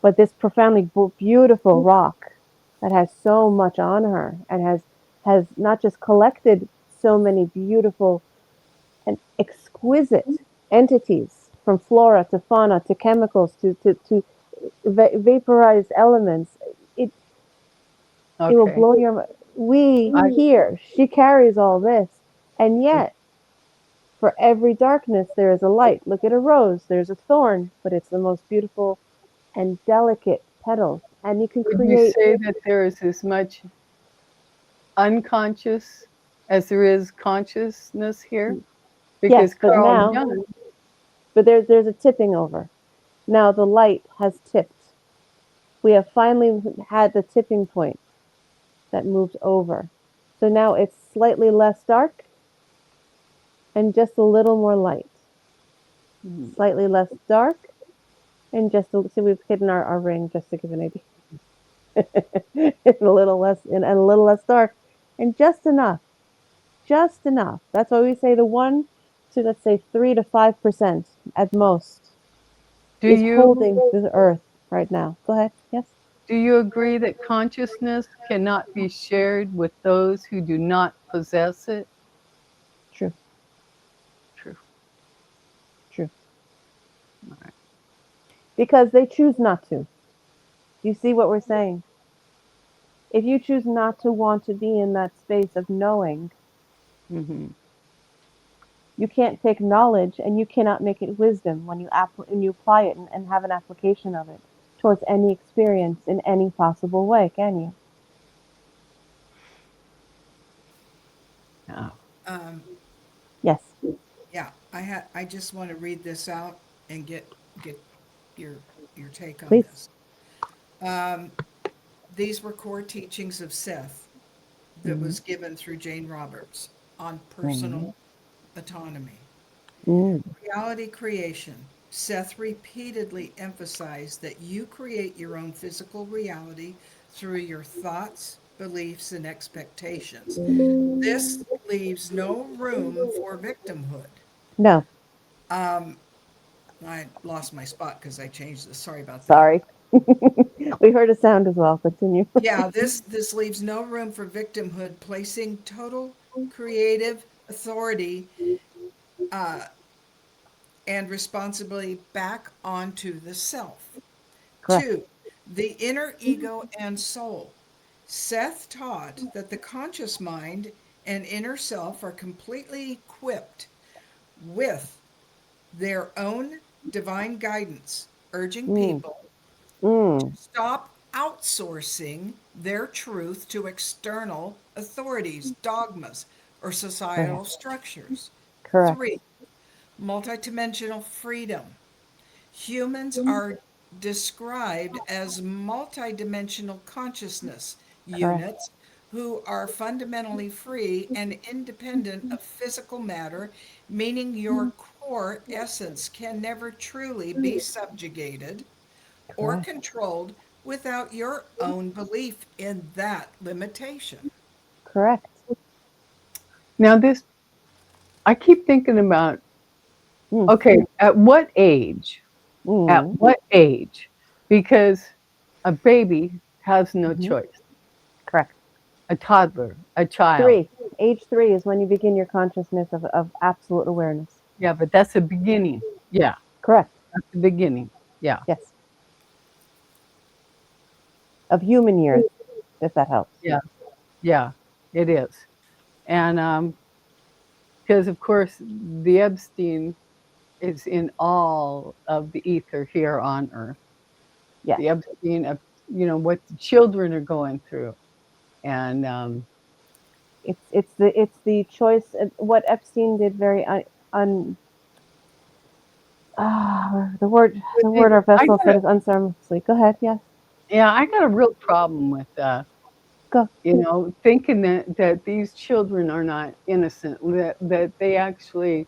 But this profoundly beautiful rock that has so much on her and has not just collected so many beautiful and exquisite entities from flora to fauna to chemicals to vaporized elements. It it will Okay. blow your mind. We I here, she carries all this, and yet for every darkness, there is a light. Look at a rose, there's a thorn, but it's the most beautiful and delicate petals. And you can would you create, say that there is as much unconscious as there is consciousness here? Because yes, Carl Jung, but there's a tipping over. Now the light has tipped. We have finally had the tipping point that moved over. So now it's slightly less dark and just a little more light. mhm, Slightly less dark and just a, so we've hidden our ring just to give an idea. a little less and a little less dark and just enough. Just enough. That's why we say the 1 to, let's say, 3 to 5% at most do is you holding the earth right now. Go ahead. Yes. do you agree that consciousness cannot be shared with those who do not possess it? True. True. True. All right. Because they choose not to. You see what we're saying? If you choose not to want to be in that space of knowing, Mhm. you can't take knowledge and you cannot make it wisdom when you apply it and have an application of it towards any experience in any possible way, can you? Yeah. Um, Yes, yeah, I just want to read this out and get your your take on please. this. Um, these were core teachings of Seth that Mm-hmm. was given through Jane Roberts on Mm-hmm. personal autonomy. Mm, Reality creation. Seth repeatedly emphasized that you create your own physical reality through your thoughts, beliefs, and expectations. This leaves no room for victimhood. no, Um, I lost my spot because I changed this. Sorry about that. sorry. We heard a sound as well. Continue. Yeah, this leaves no room for victimhood, placing total creative authority uh, and responsibility back onto the self. Correct. Two, the inner ego and soul. Seth taught that the conscious mind and inner self are completely equipped with their own divine guidance, urging Mm, people to mm, stop outsourcing their truth to external authorities, dogmas, or societal correct. structures. Correct. Three, multidimensional freedom. Humans are described as multidimensional consciousness Correct. units who are fundamentally free and independent of physical matter, meaning your core essence can never truly be subjugated or Correct. controlled without your own belief in that limitation. Correct. Now this, I keep thinking about, Mm, okay, at what age? At mm, what age? Because a baby has no hmm. choice. Correct. A toddler, a child. 3. Age 3 is when you begin your consciousness of absolute awareness. Yeah, but that's the beginning. Yeah, Correct. that's the beginning. Yeah, Yes. Of human years, if that helps. yeah, yeah, it is. And because of course the Epstein is in all of the ether here on Earth. Yes. The Epstein of, what the children are going through, and It's the choice. What Epstein did very but the word our I vessel got said a is unceremoniously. Go ahead. Yes. yeah, I got a real problem with Go. thinking that these children are not innocent, that they actually,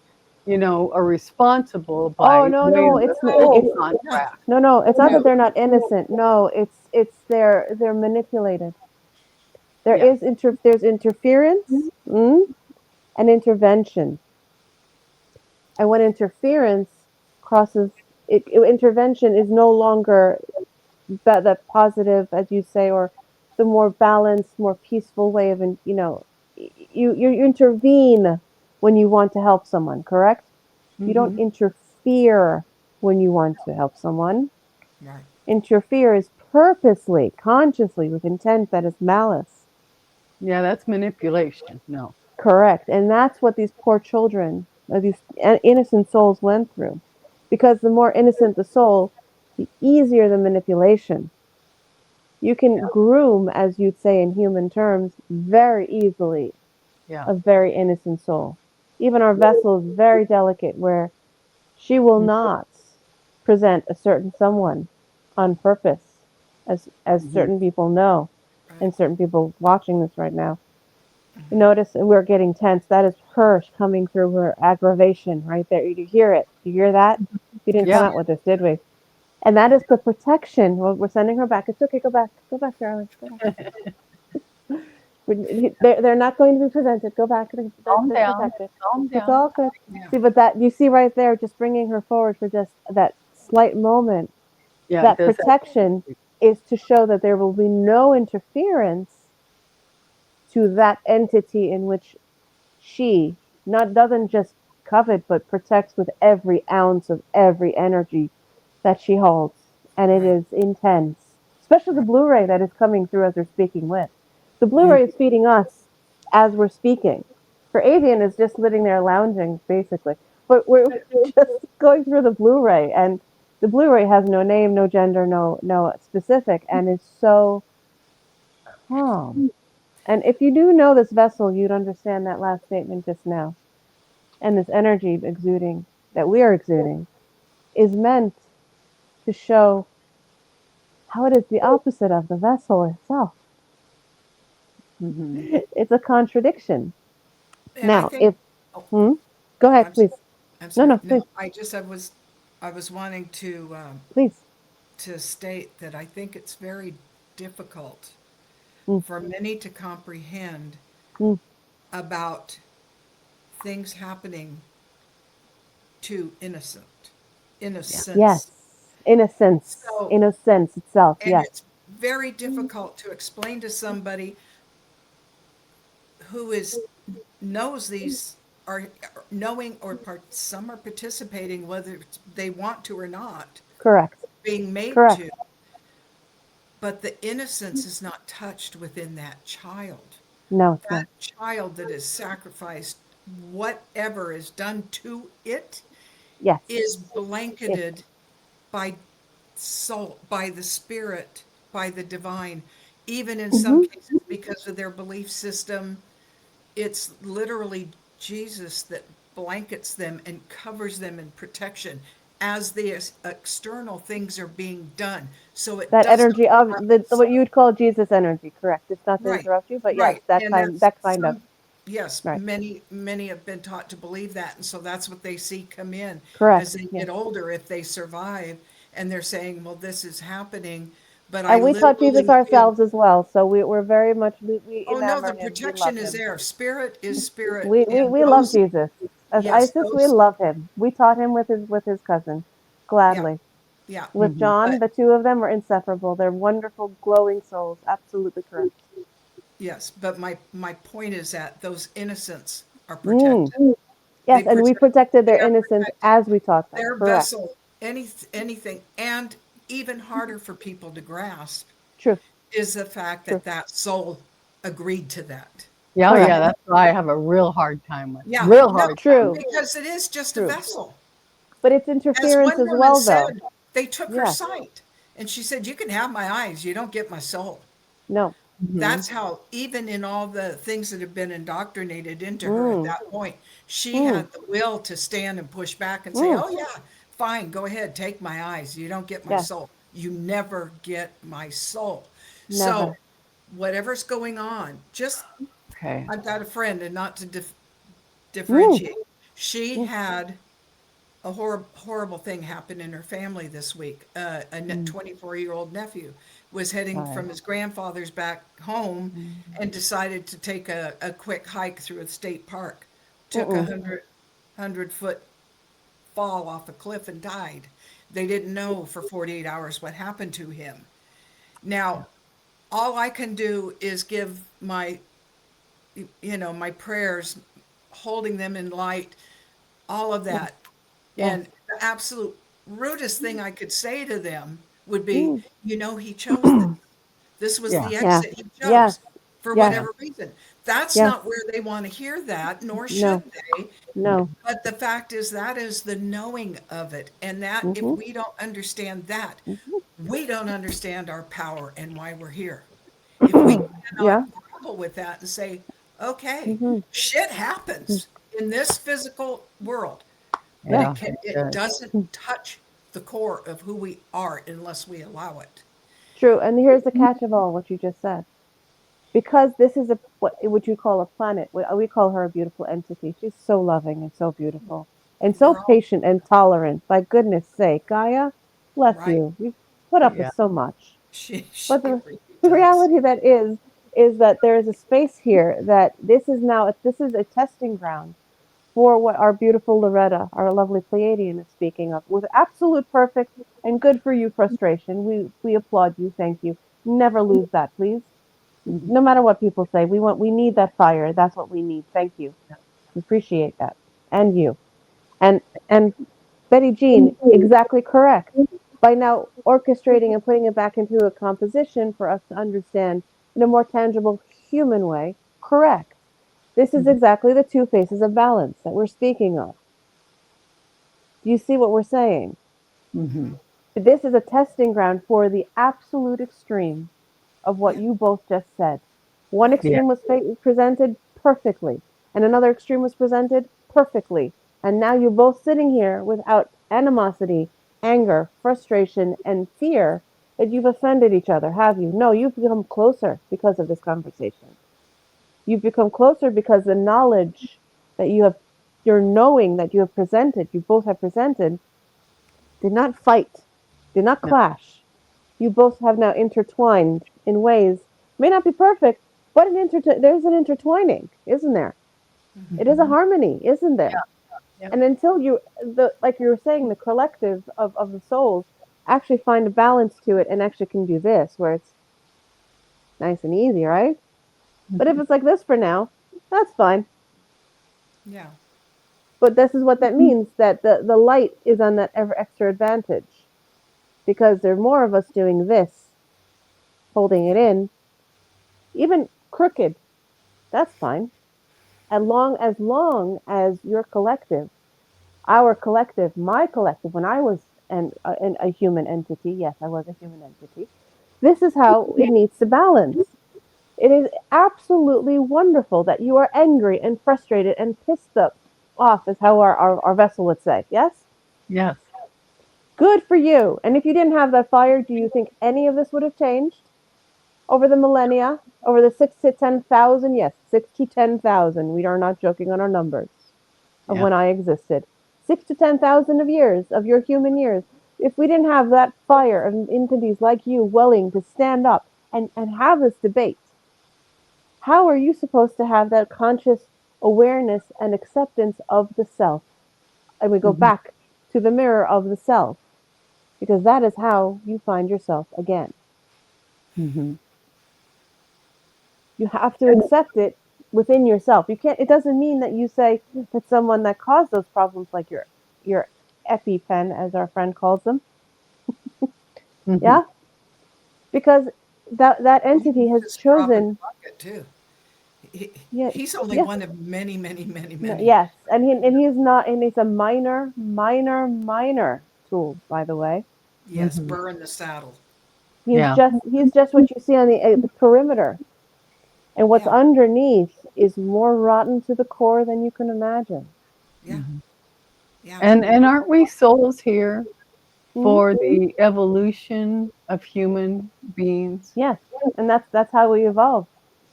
are responsible Oh by no way no of the it's soul it's Yeah, contract. no it's not no, that they're not innocent. No, it's they're manipulated. There Yeah, is there's interference and intervention. And when interference crosses intervention is no longer that positive, as you say, or the more balanced, more peaceful way of you intervene when you want to help someone, correct? You don't hmm interfere when you want to help someone. right, Interfere is purposely, consciously, with intent that is malice. yeah, that's manipulation. No, Correct. And that's what these poor children, or these innocent souls went through. Because the more innocent the soul, the easier the manipulation. You can groom, as you'd say in human terms, very easily yeah, a very innocent soul. Even our vessel is very delicate, where she will not present a certain someone on purpose, as hmm certain people know, right. and certain people watching this right now. Notice we're getting tense. That is her coming through her aggravation right there. You hear it. You hear that? We didn't come yeah. out with this, did we? And that is the protection. Well, we're sending her back. It's okay. Go back. Go back, darling. Go back. They're not going to be presented. Go back. Calm They're down, protected. calm It's down. all good. Yeah, See, but that you see right there, just bringing her forward for just that slight moment. Yeah, it That does protection that. is to show that there will be no interference to that entity in which she not doesn't just covet but protects with every ounce of every energy that she holds, and it right, is intense, especially the right. Blu-ray that is coming through as we're speaking with. The Mm, Blu-ray is feeding us as we're speaking. For Avian is just sitting there lounging basically, but we're just going through the Blu-ray, and The Blu-ray has no name, no gender, no specific, and is so calm. And if you do know this vessel, you'd understand that last statement just now. And this energy exuding that we are exuding is meant to show how it is the opposite of the vessel itself. Mhm. It's a contradiction. And I Now, think, if oh, hmm, go ahead, I'm sorry. please. I'm No, sorry. no, No, please, I was wanting please. to state that I think it's very difficult Mm, for many to comprehend mm. about things happening to innocence. Yes, innocence, So, innocence itself. and Yes, it's very difficult to explain to somebody who is knows these are knowing or some are participating whether they want to or not, correct, being made correct. to, but the innocence is not touched within that child. No, it's That not. child that is sacrificed, whatever is done to it, Yes, is it. blanketed by soul, by the spirit, by the divine. Even in some Hmm. cases, because of their belief system, it's literally Jesus that blankets them and covers them in protection as the external things are being done. So it That does not energy of have the what soul. you would call Jesus energy. Correct. It's not to Right, interrupt you, but yes, right. And that's that kind of some, yes, right. many have been taught to believe that. And so that's what they see come in Correct. as they Yes. get older if they survive. And they're saying, well, this is happening. But I And we taught Jesus literally feel, ourselves as well, so we're very much we oh no, enamor the him. We love protection is him. there. Spirit is spirit. And We love those, Jesus. As yes, Isis, we those, love him. We taught him with his cousin, yeah, gladly. yeah. With Mhm. John, But the two of them are inseparable. They're wonderful, glowing souls. Absolutely correct. yes, but my point is that those innocents are Mm. protected. Yes, and we protected They their are innocence protected. as we taught them. Their Correct. vessel, anything, and even harder for people to grasp True. is the fact True. that that soul agreed to that. Yeah, oh, yeah, Correct. that's why I have a real hard time with. Yeah, Real no, hard time True. with. because it is just a True. vessel. But it's As interference one as woman well, though. said, they took her Yes. sight, and she said, "You can have my eyes, you don't get my soul." No. Mhm. That's how, even in all the things that have been indoctrinated into her at Mm. that point, she Mm. had the will to stand and push back and say, Mm. "Oh, yeah, fine, go ahead, take my eyes. You don't get my Yes. soul. You never get my soul." So, Never. whatever's going on, just, Okay. I've got a friend, and not to Mm. differentiate, she Mm. had a horrible thing happened in her family this week. A Mm. 24-year-old nephew was heading Sorry. from his grandfather's back home Mm. and decided to take a quick hike through a state park. Took a Mm. hundred-foot fall off a cliff and died. They didn't know for 48 hours what happened to him. Now, Yeah. all I can do is give my prayers, holding them in light, all of Yes. that. Yes. And the absolute rudest thing I could say to them would be, Mm. he chose this. This was Yeah. the Yeah. exit he Yes. chose for Yes. Yeah. whatever reason. That's Yes. not where they want to hear that, nor should No. they. No. But the fact is, that is the knowing of it. And that, if Mm-hmm. we don't understand that, Mm-hmm. we don't understand our power and why we're here. If we cannot Yeah. grapple with that and say, okay, Mm-hmm. shit happens in this physical world, but Yes. Yeah. it Good. doesn't touch the core of who we are unless we allow it. True. And here's the catch of all what you just said. Because this is a what you call a planet. We call her a beautiful entity. She's so loving and so beautiful and so We're all patient and tolerant. By goodness sake, Gaia, bless right. you. You put up with Yeah. so much. She But really the does. reality that is that there is a space here that this is a testing ground for what our beautiful Loretta, our lovely Pleiadian, is speaking of, with absolute perfect and good for you frustration. We applaud you. Thank you. Never lose that, please. Mhm. No matter what people say, we need that fire. That's what we need. Thank you. We appreciate that, and you, and and Betty Jean, exactly correct. By now orchestrating and putting it back into a composition for us to understand in a more tangible human way, correct. This is Mhm. exactly the two faces of balance that we're speaking of. Do you see what we're saying? Mhm. This is a testing ground for the absolute extreme of what Yeah. you both just said. One Right. Yeah. extreme was presented perfectly, and another extreme was presented perfectly. And now you're both sitting here without animosity, anger, frustration, and fear that you've offended each other, have you? No, you've become closer because of this conversation. You've become closer because the knowledge that you're knowing that you have presented, you both have presented, did not fight, did not No. clash. You both have now intertwined in ways may not be perfect, but there's an intertwining, isn't there? It is a Mhm. harmony, isn't Yeah. there? Yeah. And until like you were saying, the collective of the souls actually find a balance to it and actually can do this, where it's nice and easy, right? But if Mhm. it's like this for now, that's fine. Yeah. But this is what that means, that the light is on that ever extra advantage because there are more of us doing this, holding it Yeah. in, even crooked. That's fine. As long as your collective, our collective, my collective, when I was a human entity, yes, I was a human entity. This is how it needs to balance. It is absolutely wonderful that you are angry and frustrated and pissed off, is how our vessel would say. Yes? Yes. Good for you. And if you didn't have that fire, do you think any of this would have changed over the millennia? Over the 6 to 10,000? Yes, 6 to 10,000. We are not joking on our numbers of Yeah. when I existed. 6 to 10,000 of years of your human years. If we didn't have that fire of entities like you willing to stand up and have this debate, how are you supposed to have that conscious awareness and acceptance of the self? And we go Mhm. back to the mirror of the self, because that is how you find yourself again. Mhm. You have to And accept it within yourself. You can't. It doesn't mean that you say that someone that caused those problems, like your EpiPen, as our friend calls them, mhm. yeah, because that Well, he entity can has just drop in the chosen. bucket too. He, Yeah, he's only yes, one of many, many, many, no, many. yes, and he's not, and he's a minor tool, by the way. Yes, Mhm. burr in the saddle. Yeah. He's just what you see on the perimeter, and what's Yeah. underneath is more rotten to the core than you can imagine. Yeah. Mhm. Yeah. And aren't we souls here Hmm. for the evolution of human beings? Yes, and that's how we evolved.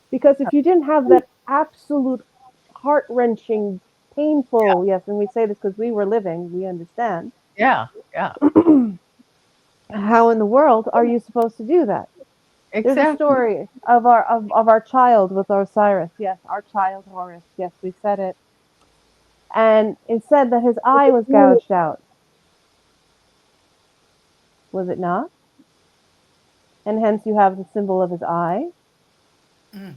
Because if you didn't have that absolute heart wrenching, painful, yes, and we say this because we were living, we understand. Yeah. Yeah. How in the world are you supposed to do that? There's a Exactly. story of our child with Osiris. Yes, our child Horus. Yes, we said it. And it said that his eye was gouged out. Was it not? And hence you have the symbol of his eye. Mm.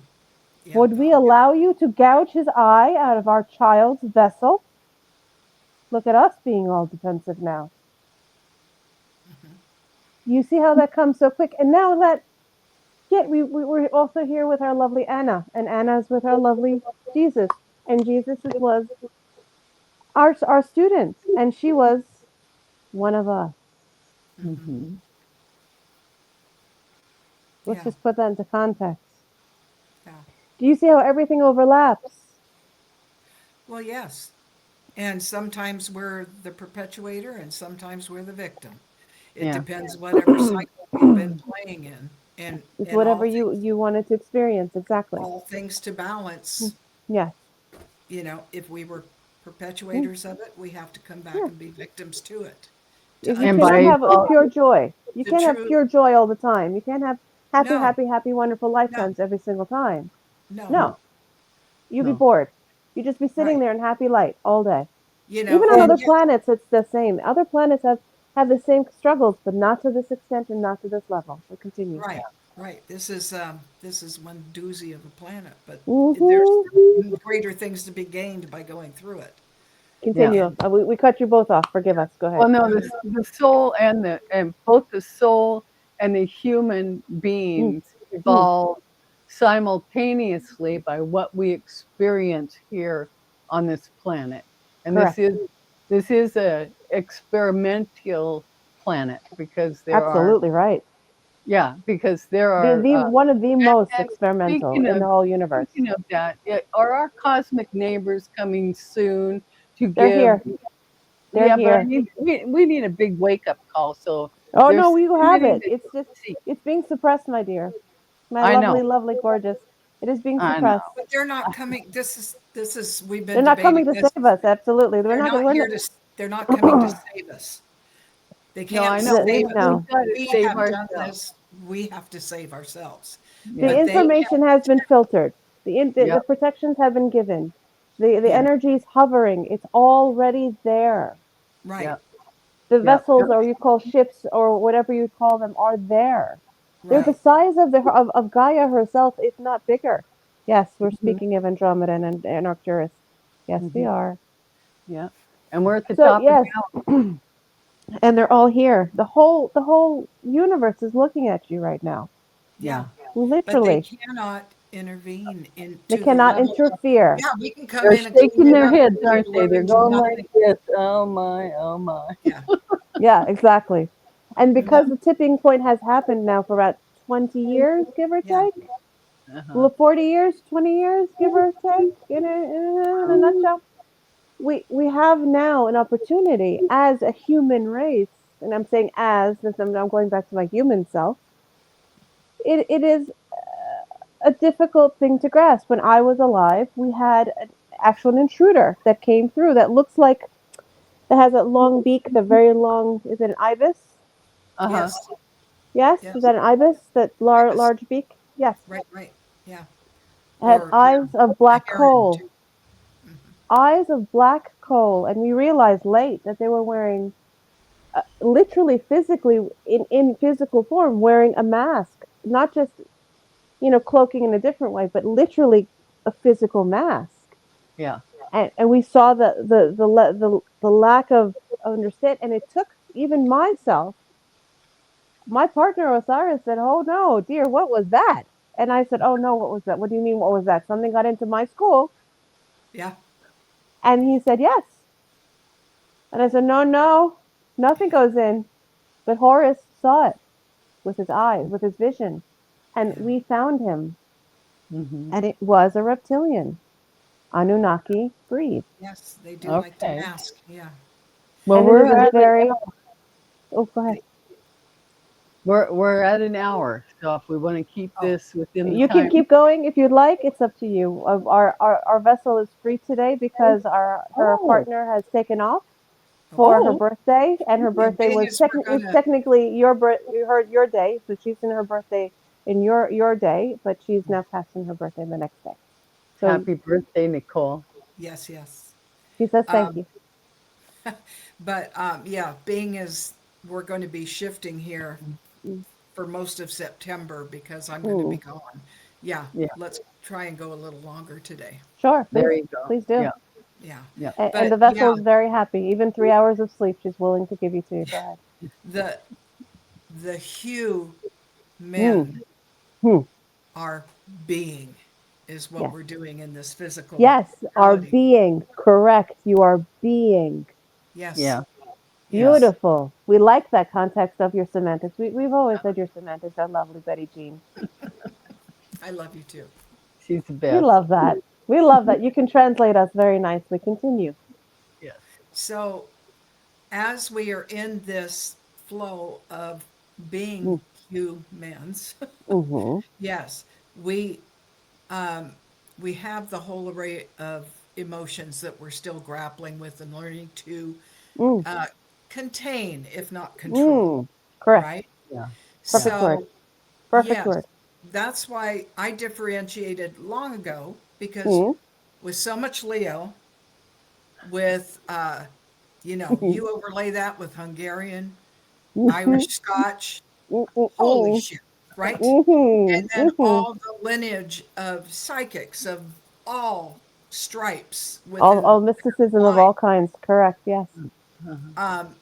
Yeah. Would we Yeah. allow you to gouge his eye out of our child's vessel? Look at us being all defensive now. Hmm. You see how that comes so quick. And now that, yet we're also here with our lovely Anna, and Anna's with our lovely Jesus. And Jesus was our student, and she was one of us. Hmm. Mhm. Let's Yeah. just put that into context. Yeah. Do you see how everything overlaps? Well, yes. And sometimes we're the perpetuator and sometimes we're the victim. It Yeah. depends whatever cycle we've been playing in. It's And whatever you wanted to experience, exactly. all things to balance, Mm. Yes. if we were Mm. perpetuators of it, we have to come back Yeah. and be victims to it. To If you And cannot by understand have a pure joy, you the can't have true, pure joy all the time. You can't have happy, no, happy, happy, wonderful no, lifetimes every single time. no, no, No, you'd be no. bored. You'd just be sitting right. there in happy light all day. Even on And other And yet, planets, it's the same. Other planets have the same struggles, but not to this extent and not to this level. So continue. right, right. This is one doozy of a planet, but there's Hmm. greater things to be gained by going through it. yeah. Continue. And We cut you both off. Forgive us. Go ahead. Well, no, no, the soul and both the soul and the human Mm, beings mm, evolve simultaneously by what we experience here on this planet. And correct. this is a experimental planet because there are, Absolutely right. yeah, because there are, The one of the most and experimental speaking in of the whole universe. that, are our cosmic neighbors coming soon to They're give? here. They're Yeah, but I here. need we need a big wake up call. So Oh there's no, so we will have many it. that It's don't just see. it's being suppressed, my dear. My I know, lovely, lovely, gorgeous. It is being I know. suppressed. But they're not coming. This is we've They're been not debating coming to this. save us. Absolutely, we're They're not going. not We're here not. to. They're not coming to save us. They No, can't I know. save us. We've No. got to We save have done ourselves. this. We have to save ourselves. The Yeah, But they information can't has been protect. filtered. The yeah, protections have been given. The Yeah. energy is hovering. It's already there. Right. yeah, The yeah. vessels, or you call ships, or whatever you call them, are there. They're the Right. size of of Gaia herself, if not bigger. Yes, we're Hmm. speaking of Andromeda and Arcturus. Yes, we Hmm. are. Yeah, and we're at the So top of the yes, and they're all here. The whole universe is looking at you right now. Yeah. yeah. But they Literally, cannot intervene they into the cannot level of, interfere. yeah, we can come They're in and clean shaking it their up, heads, but they aren't they? They're literally do going like nothing. this. Oh my, oh my. Yeah. Yeah, exactly. And Yeah. because the tipping point has happened now for about 20 years, give or Yeah. take, Uh-huh. well, 40 years, 20 years, give or take, in a Wow. nutshell. We have now an opportunity as a human race, and I'm saying as, since I'm going back to my human self, it is a difficult thing to grasp. When I was alive, we had an actual intruder that came through that looks like, that has a long beak, the very long, is it an ibis? Uh-huh. Yes. Yes, is Yes. that an ibis? That Ibis. large beak? Yes. Right. Right. Yeah. It had Or yeah, eyes of a black heron coal. too. Mhm. Eyes of black coal. And we realized late that they were wearing, literally, physically, in physical form, wearing a mask. Not just, cloaking in a different way, but literally a physical mask. Yeah. And we saw the lack of understand. And it took even myself, my partner Osiris said, "Oh no, dear, what was that?" And I said, "Oh no, what was that? What do you mean, what was that? Something got into my school?" Yeah. And he said, "Yes." And I said, "No, no, nothing goes in." But Horace saw it with his eyes, with his vision. And Yeah. we found him. Hmm. And it was a reptilian, Anunnaki breed. Yes. They do like to Okay. mask. Yeah. Well, And it is we're a at very, oh, go ahead. It- we're at an hour. So if we want to keep oh. this within the You can time, keep going if you'd like. It's up to you. Our vessel is free today because her oh, partner has taken off for her Okay. oh, birthday, and her And birthday being was as we're it's gonna. technically your day, so she's in her birthday in your day, but she's now passing her birthday the next day. So happy birthday, Nicole. Yes. Yes. she says thank Um, you. but yeah, being as we're going to be shifting here Mm, for most of September because I'm going to be mm. gone. Yeah, Yeah, let's try and go a little longer today. Sure, there please, you go. please do. Yeah, Yeah. yeah. And But the yeah, vessel is very happy. Even 3 hours of sleep, she's willing to give you to you. Go ahead. the the hue Mm, men hmm. are being is what Yes, we're doing in this physical yes, our reality. being. Correct. You are being. Yes. Yeah, yeah. Yes. Beautiful. We like that context of your semantics. We've always said your semantics are lovely, Betty Jean. I love you too. She's the We best. love that. We love that. You can translate us very nicely. Continue. Yes. So as we are in this flow of being Mm, humans, mm-hmm. yes, we um, we have the whole array of emotions that we're still grappling with and learning to Mm, uh, contain, if not control, mm. Correct. right? Yeah, yeah. Perfect word. So, Perfect yes, word. that's why I differentiated long ago because Mm, with so much Leo, with you overlay that with Hungarian, mm-hmm. Irish, Scotch, holy Mm-mm-mm. shit, right? Mm-hmm. And then Mm-hmm. all the lineage of psychics of all stripes All within mysticism of line. all kinds. Correct. Yes. Uh-huh. Um,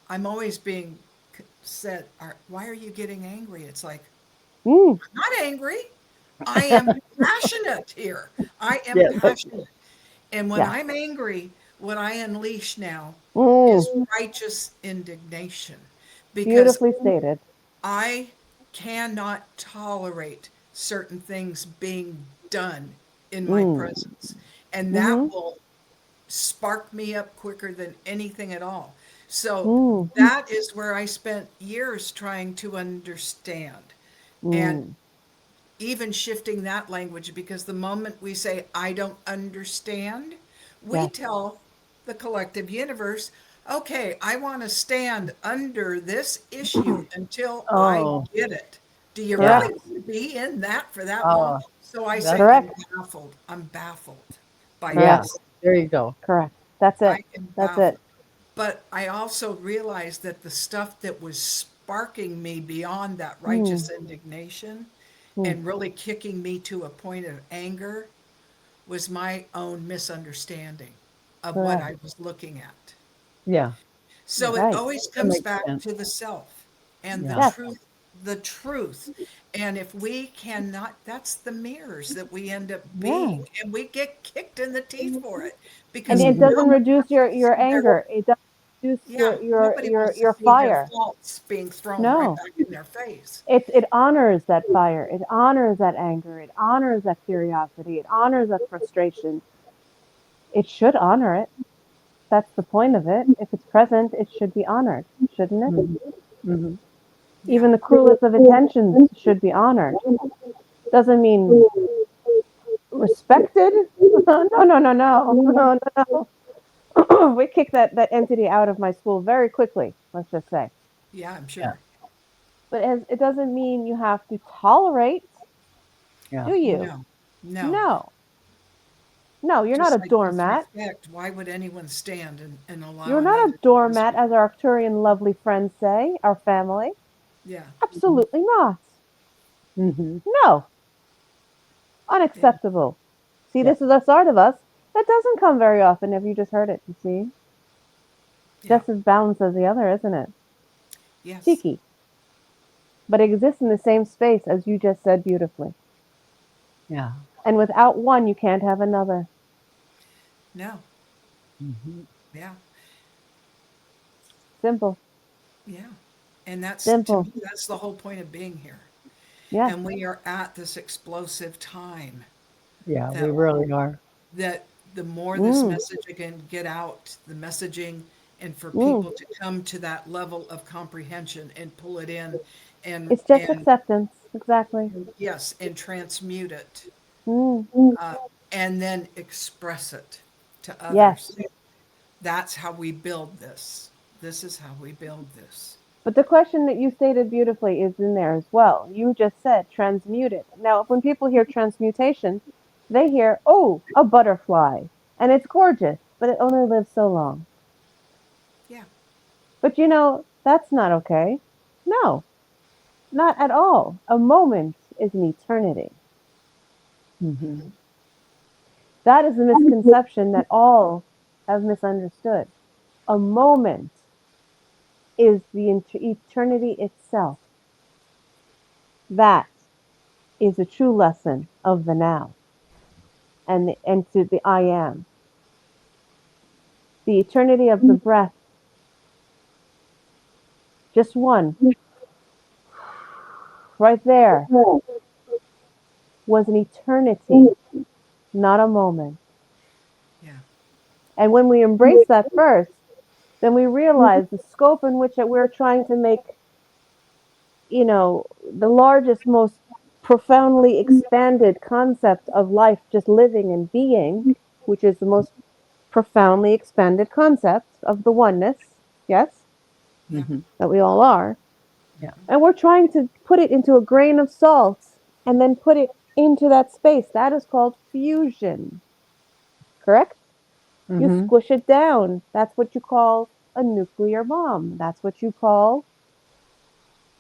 I'm always being said, why are you getting angry? It's like, Mm. I'm not angry. I am passionate here. I am Yes. passionate. And when Yes. I'm angry, what I unleash now Mm. is righteous indignation because Beautifully stated. I cannot tolerate certain things being done in my Mm. presence. And that Mm-hmm. will spark me up quicker than anything at all. So Mm. that is where I spent years trying to understand. And Mm. even shifting that language, because the moment we say, I don't understand, we Yes. tell the collective universe, okay, I want to stand under this issue until I Oh, get it. Do you yeah. really Correct. want to be in that for that long? Oh, So I that's say, I'm Correct. baffled. I'm baffled by yeah. Correct. this. There you go. Correct. That's I it. am That's baffled. it. But I also realized that the stuff that was sparking me beyond that Mm. righteous indignation Mm. and really kicking me to a point of anger was my own misunderstanding of what Correct. I was looking at. Yeah, So it Right. always that comes makes back sense. to the self and Yeah. Yes. the truth. And if we cannot, that's the mirrors that we end up Yeah. being, and we get kicked in the teeth for it And because it Mhm. doesn't no one reduce wants to your see their, anger. It doesn't reduce yeah, nobody wants to your see their fire. faults being thrown right No. back in their face. It honors that fire. It honors that anger. It honors that curiosity. It honors that frustration. It should honor it. That's the point of it. If it's present, it should be honored, shouldn't it? Mhm. Mhm. Yeah, Even the cruelest of intentions should be honored. Doesn't mean respected. No, no, no, no, no, no, no. We kick that entity out of my school very quickly. Let's just say. yeah, I'm Yeah. sure. But as it doesn't mean you have to tolerate, Yeah. do you? No, no. No, no. You're not Just a like with doormat. respect, why would anyone stand and allow You're not a another to doormat, disrespect? as our Arcturian lovely friends say, our family. Yeah, Mhm. Absolutely not. Mhm. No, yeah, unacceptable. See, Yeah. this is a side of us that doesn't come very often. If you just heard it, you see, yeah, just as balanced as the other, isn't it? yes, Cheeky, but exists in the same space as you just said beautifully. Yeah. And without one, you can't have another. no, Mhm. yeah, Simple, yeah. And that's, to simple. me, that's the whole point of being here. Yes. And we are at this explosive time Yeah, that we really are. that the more this Mm, message can get out, the messaging, and for mm. people to come to that level of comprehension and pull it in It's just and acceptance. Exactly. yes, and transmute it, Mm. uh, and then express it to Yes. others. That's how we build this. This is how we build this. But the question that you stated beautifully is in there as well. You just said transmute it. Now, when people hear transmutation, they hear, oh, a butterfly. And it's gorgeous, but it only lives so long. Yeah, But that's not okay. No, not at all. A moment is an eternity. Mhm. That is a misconception that all have misunderstood. A moment is the eternity itself. That is a true lesson of the now and to the I am. The eternity of the breath, just one, right there, was an eternity, not a moment. yeah, And when we embrace that first, then we realize the scope in which that we're trying to make, the largest, most profoundly expanded concept of life just living and being, which is the most profoundly expanded concept of the oneness, yes, yeah. Mhm. that we all are. Yeah. And we're trying to put it into a grain of salt and then put it into that space. That is called fusion, correct? You Mhm. squish it down. That's what you call a nuclear bomb. That's what you call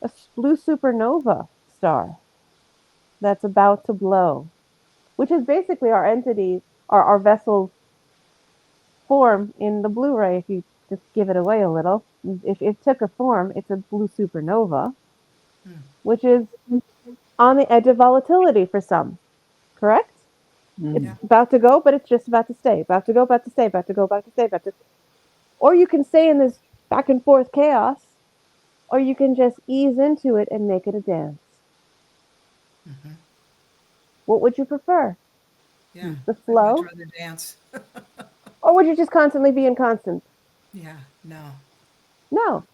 a blue supernova star that's about to blow, which is basically our entity, our vessel's form in the Blu-ray. If you just give it away a little, if it took a form, it's a blue supernova, Hmm. which is on the edge of volatility for some, correct? It's Yeah, Mhm. about to go, but it's just about to stay. About to go, about to stay, about to go, about to stay, about to. Or you can stay in this back and forth chaos, or you can just ease into it and make it a dance. Hmm. What would you prefer? Yeah, Mm. The I'd much flow? rather dance. Or would you just constantly be inconstant? Yeah, no. No,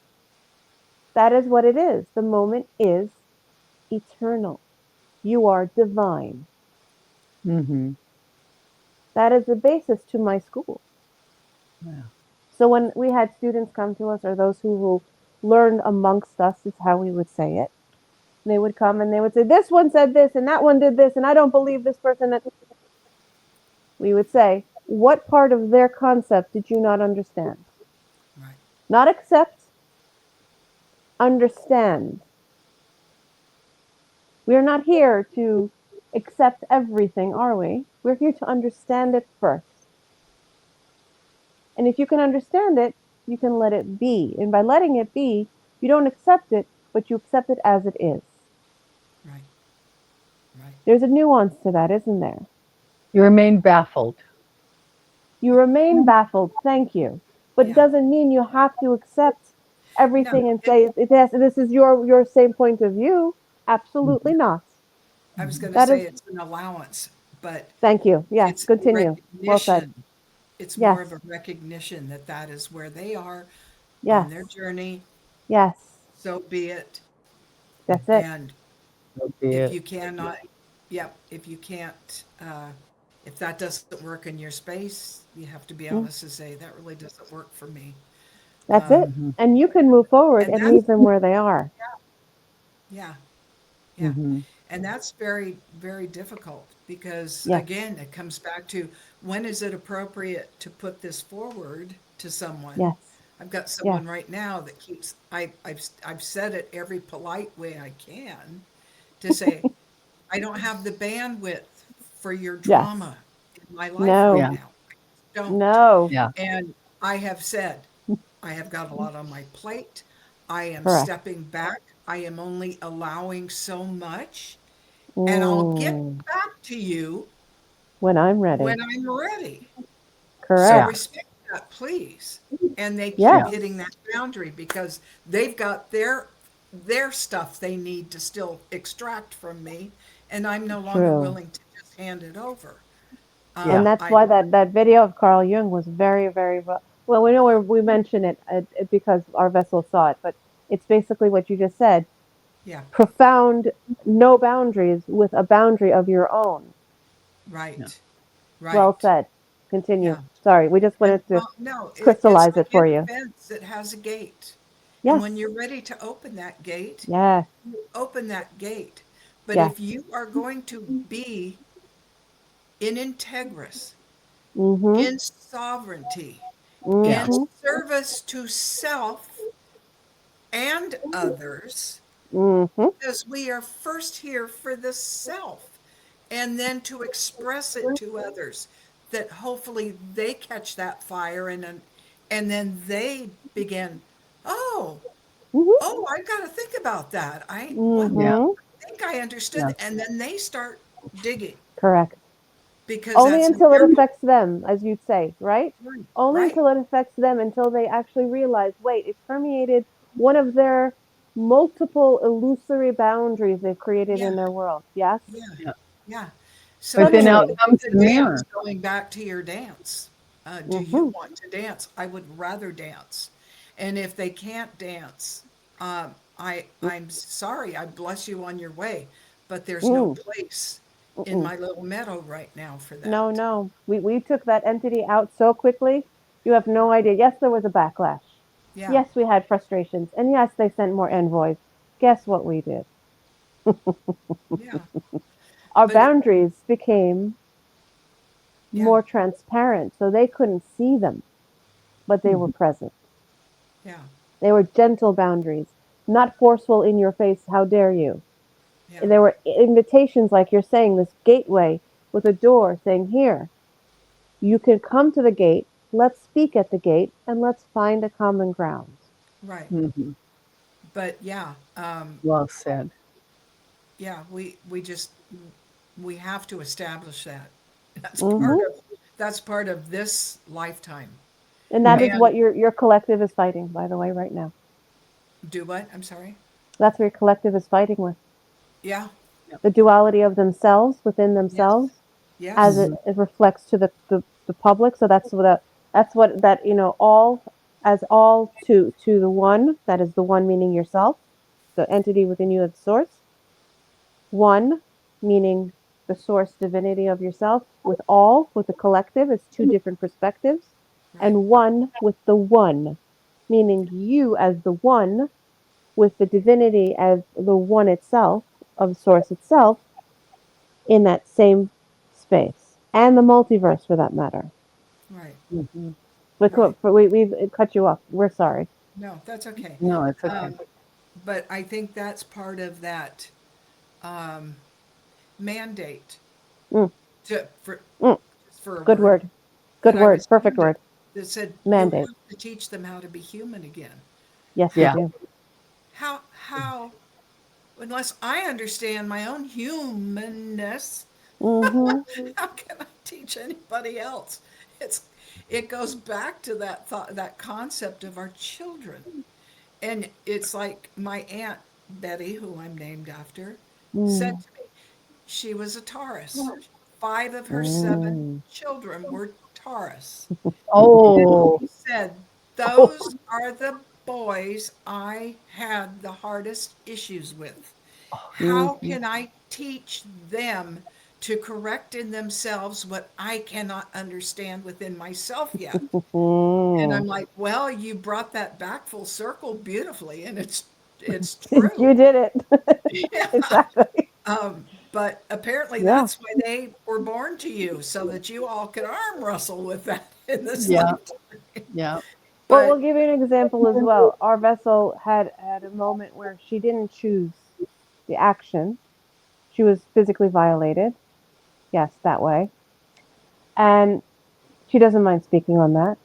that is what it is. The moment is eternal. You are divine. Mhm. That is the basis to my school. Yeah. So when we had students come to us, or those who learned amongst us, is how we would say it. They would come and they would say, "This one said this, and that one did this, and I don't believe this person." That we would say, "What part of their concept did you not understand? Right. Not accept, understand. We are not here to accept everything, are we? We're here to understand it first. And if you can understand it, you can let it be. And by letting it be, you don't accept it, but you accept it as it is. Right. Right. There's a nuance to that, isn't there? You remain baffled. You remain baffled, thank you. But it Yeah. doesn't mean you have to accept No, everything and it, say this is your same point of view. Absolutely Mhm. not. I was Mhm. going to That say is it's an allowance, but thank you. Yes, it's continue. Well said. recognition. It's more Yes. of a recognition that that is where they are on Yes. their journey. Yes. So be it. That's it. And So be if it. you cannot, yep, if you can't, if that doesn't work in your space, you have to be Mm, honest and say that really doesn't work for me. that's it. Mhm. And you can move forward And and that's, meet them where they are. yeah, yeah. Mhm. And that's very, very difficult because, Yes. again, it comes back to when is it appropriate to put this forward to someone? Yes. I've got Yes. someone right now that keeps, I've said it every polite way I can to say, I don't have the bandwidth for your Yes. drama in my life right No. Yeah. now. I just don't. No. Yeah. And I have said, I have got a lot on my plate. I am Correct. stepping back. I am only allowing so much, and I'll get Mm, back to you when I'm when ready. I'm ready. So Yeah. Correct. respect that, please. And they keep Yeah. Yes. hitting that boundary because they've got their stuff they need to still extract from me, and I'm no longer True. willing to just hand it over. And Yeah. that's I why that video of Carl Jung was very, very well. We know we mention it because our vessel saw it, but it's basically what you just said. yeah, Profound, no boundaries with a boundary of your own. Yeah. right, Well right, said. Continue. yeah. Sorry, we just And wanted to well, no, it's crystallize like it for any you. fence that has a gate. And when Yes. you're ready to open that gate, Yes. open that gate. But Yes. if you are going to be in integrous, Mm-hmm. in sovereignty, in Yes. Mm-hmm. service to self and others, Mm-hmm. because we are first here for the self and then to express it to others that hopefully they catch that fire and then they begin, oh, Mm-hmm. oh, I've got to think about that. Yeah. Mm-hmm. I think I understood Yeah. that. And then they start digging Correct. because Only that's until it their affects them, as you'd say, right? right, Only right. until it affects them, until they actually realize, wait, it permeated one of their multiple illusory boundaries they've created Yeah, in their world. Yes? yeah, Yeah. yeah. So But then it's out Suddenly. like comes with the the dance, mirror. going back to your dance. Do you Mm-hmm. want to dance? I would rather dance. And if they can't dance, I'm sorry, I bless you on your way, but there's no Mm-mm. place in Mm-mm. my little meadow right now for No, that. no. We took that entity out so quickly, you have no idea. Yes, there was a backlash. Yeah, Yes, we had frustrations. And yes, they sent more envoys. Guess what we did? yeah. Our But it, boundaries became yeah, more transparent, so they couldn't see them, but they were Mhm. present. yeah, They were gentle boundaries, not forceful in your face, how dare you. yeah, There were invitations, like you're saying, this gateway with a door saying, here, you can come to the gate, let's speak at the gate, and let's find a common ground. right. Mhm. But yeah, Well said. yeah, we just we have to establish that. That's part Hmm. of that's part of this lifetime. And that Mhm. is And what your collective is fighting, by the way, right now. Do what? I'm sorry. That's what your collective is fighting with. Yeah. Yep. The duality of themselves within Yes. themselves as Yes. Mhm. it reflects to the public. So that's what that all as all to the one, that is the one meaning yourself, the entity within you, that's source. One meaning the source divinity of yourself, with all, with the collective, it's two different perspectives. Right. And one with the one, meaning you as the one, with the divinity as the one itself, of source itself, in that same space. And the multiverse for that matter. Right. Mhm. Right. We've cut you off. We're sorry. No, that's okay. No, it's okay. Um, but I think that's part of that um, mandate Mm, to for mm. just for a Good word word. Good that I word. was Perfect handed word. that said you Mandate. have to teach them how to be human again. Yes, you Yeah. do. How unless I understand my own humanness, Mm-hmm. how can I teach anybody else? It's it goes back to that thought, that concept of our children. And it's like my aunt Betty, who I'm named after, said Mm. to me, she was a Taurus. 5 of her 7 Mm. children were Taurus. And Oh. she said, Oh. those are the boys I had the hardest issues with. How Mm-hmm. can I teach them to correct in themselves what I cannot understand within myself yet? And I'm like, well, you brought that back full circle beautifully, and it's true. You did it. Yeah. Exactly. But apparently Yeah. that's why they were born to you, so that you all could arm wrestle with that in this Yeah. lifetime. Yeah. Well, we'll But give you an example as well. Our vessel had a moment where she didn't choose the action. She was physically violated. Yes, that way. And she doesn't mind speaking on that.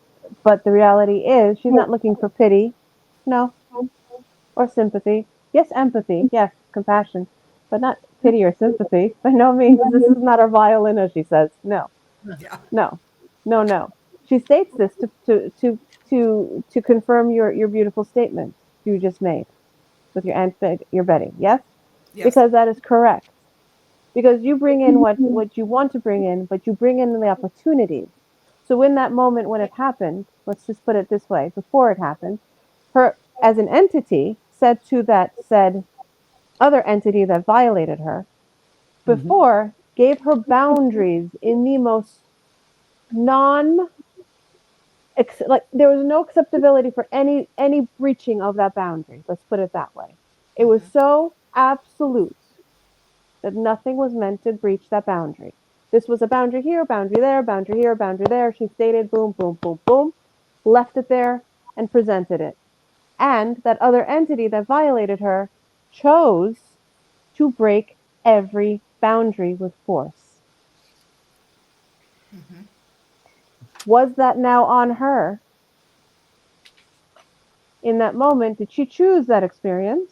But the reality is, she's not looking for pity. No. Or sympathy. Yes, empathy. Yes, compassion. But not pity or sympathy. By no means. This is not our violin, as she says. No. yeah, No. No, no. She states this to confirm your beautiful statement you just made with your your Betty. Yes? yes, Because that is correct. Because you bring in what you want to bring in, but you bring in the opportunities. So in that moment when it happened, let's just put it this way, before it happened, her as an entity said to that said other entity that violated her Mhm. before, gave her boundaries in the most non like there was no acceptability for any breaching of that boundary. Let's put it that way. It was so absolute that nothing was meant to breach that boundary. This was a boundary here, boundary there, boundary here, boundary there. She stated boom, boom, boom, boom, left it there, and presented it. And that other entity that violated her chose to break every boundary with force. Was that now on her in that moment? Did she choose that experience?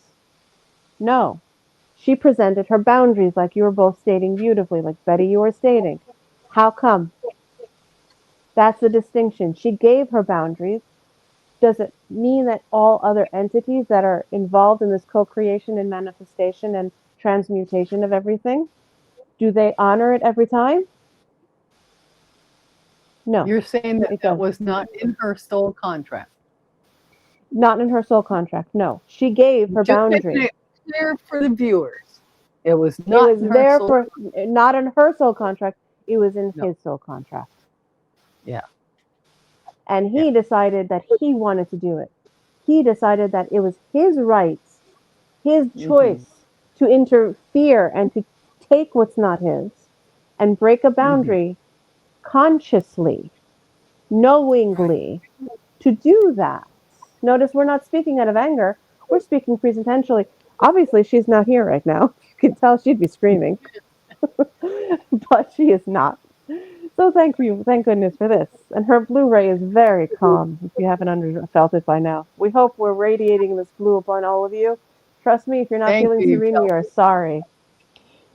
No. She presented her boundaries, like you were both stating beautifully, like Betty, you were stating. How come? That's the distinction. She gave her boundaries. Does it mean that all other entities that are involved in this co creation and manifestation and transmutation of everything, do they honor it every time? No, You're saying that it that doesn't. was not in her soul contract. Not in her soul contract. No, she gave her Just making boundary. it clear for the viewers. It was It not was in her there soul. for, not in her soul contract, it was in No. his soul contract. Yeah. And Yeah. he decided that he wanted to do it. He decided that it was his rights, his Mhm. choice to interfere and to take what's not his and break a Mhm. boundary consciously, right. knowingly, to do that. Notice we're not speaking out of anger, we're speaking presententially. Obviously, she's not here right now. You can tell she'd be screaming, but she is not. So thank you, thank goodness for this. And her Blu-ray is very calm. If you haven't felt it by now, we hope we're radiating this blue upon all of you. Trust me, if you're not Thank feeling you. You serene, we felt are sorry.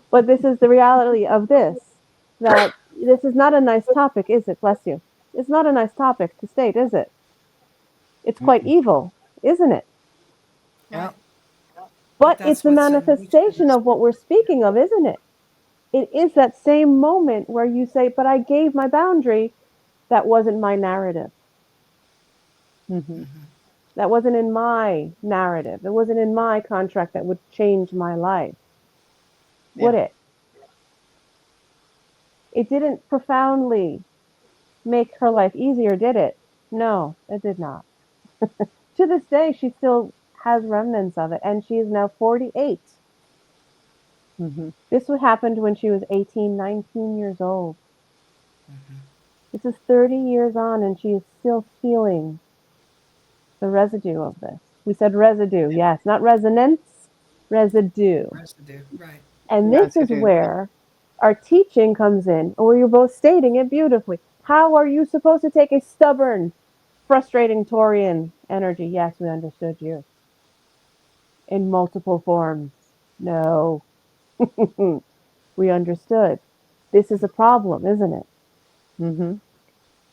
But this is the reality of this. That this is not a nice topic, is it? Bless you. It's not a nice topic to state, is it? It's it. quite Mm-mm. evil, isn't it? Yeah. Right. But But it's that's a what's in each of manifestation us. of what we're speaking of, isn't it? It is that same moment where you say, but I gave my boundary. That wasn't my narrative. Hmm. That wasn't in my narrative. It wasn't in my contract that would change my life. Would Yeah. it? It didn't profoundly make her life easier, did it? No, it did not. To this day, she still has remnants of it, and she is now 48. Hmm. This what happened when she was 18, 19 years old. This is 30 years on, and she is still feeling the residue of this. We said residue, yes, not resonance, residue. Residue. Right. And this is Residue. Yeah. where our teaching comes in, where you're both stating it beautifully. How are you supposed to take a stubborn, frustrating Taurian energy? Yes, we understood you in multiple forms. No, we understood. This is a problem, isn't it? Hmm.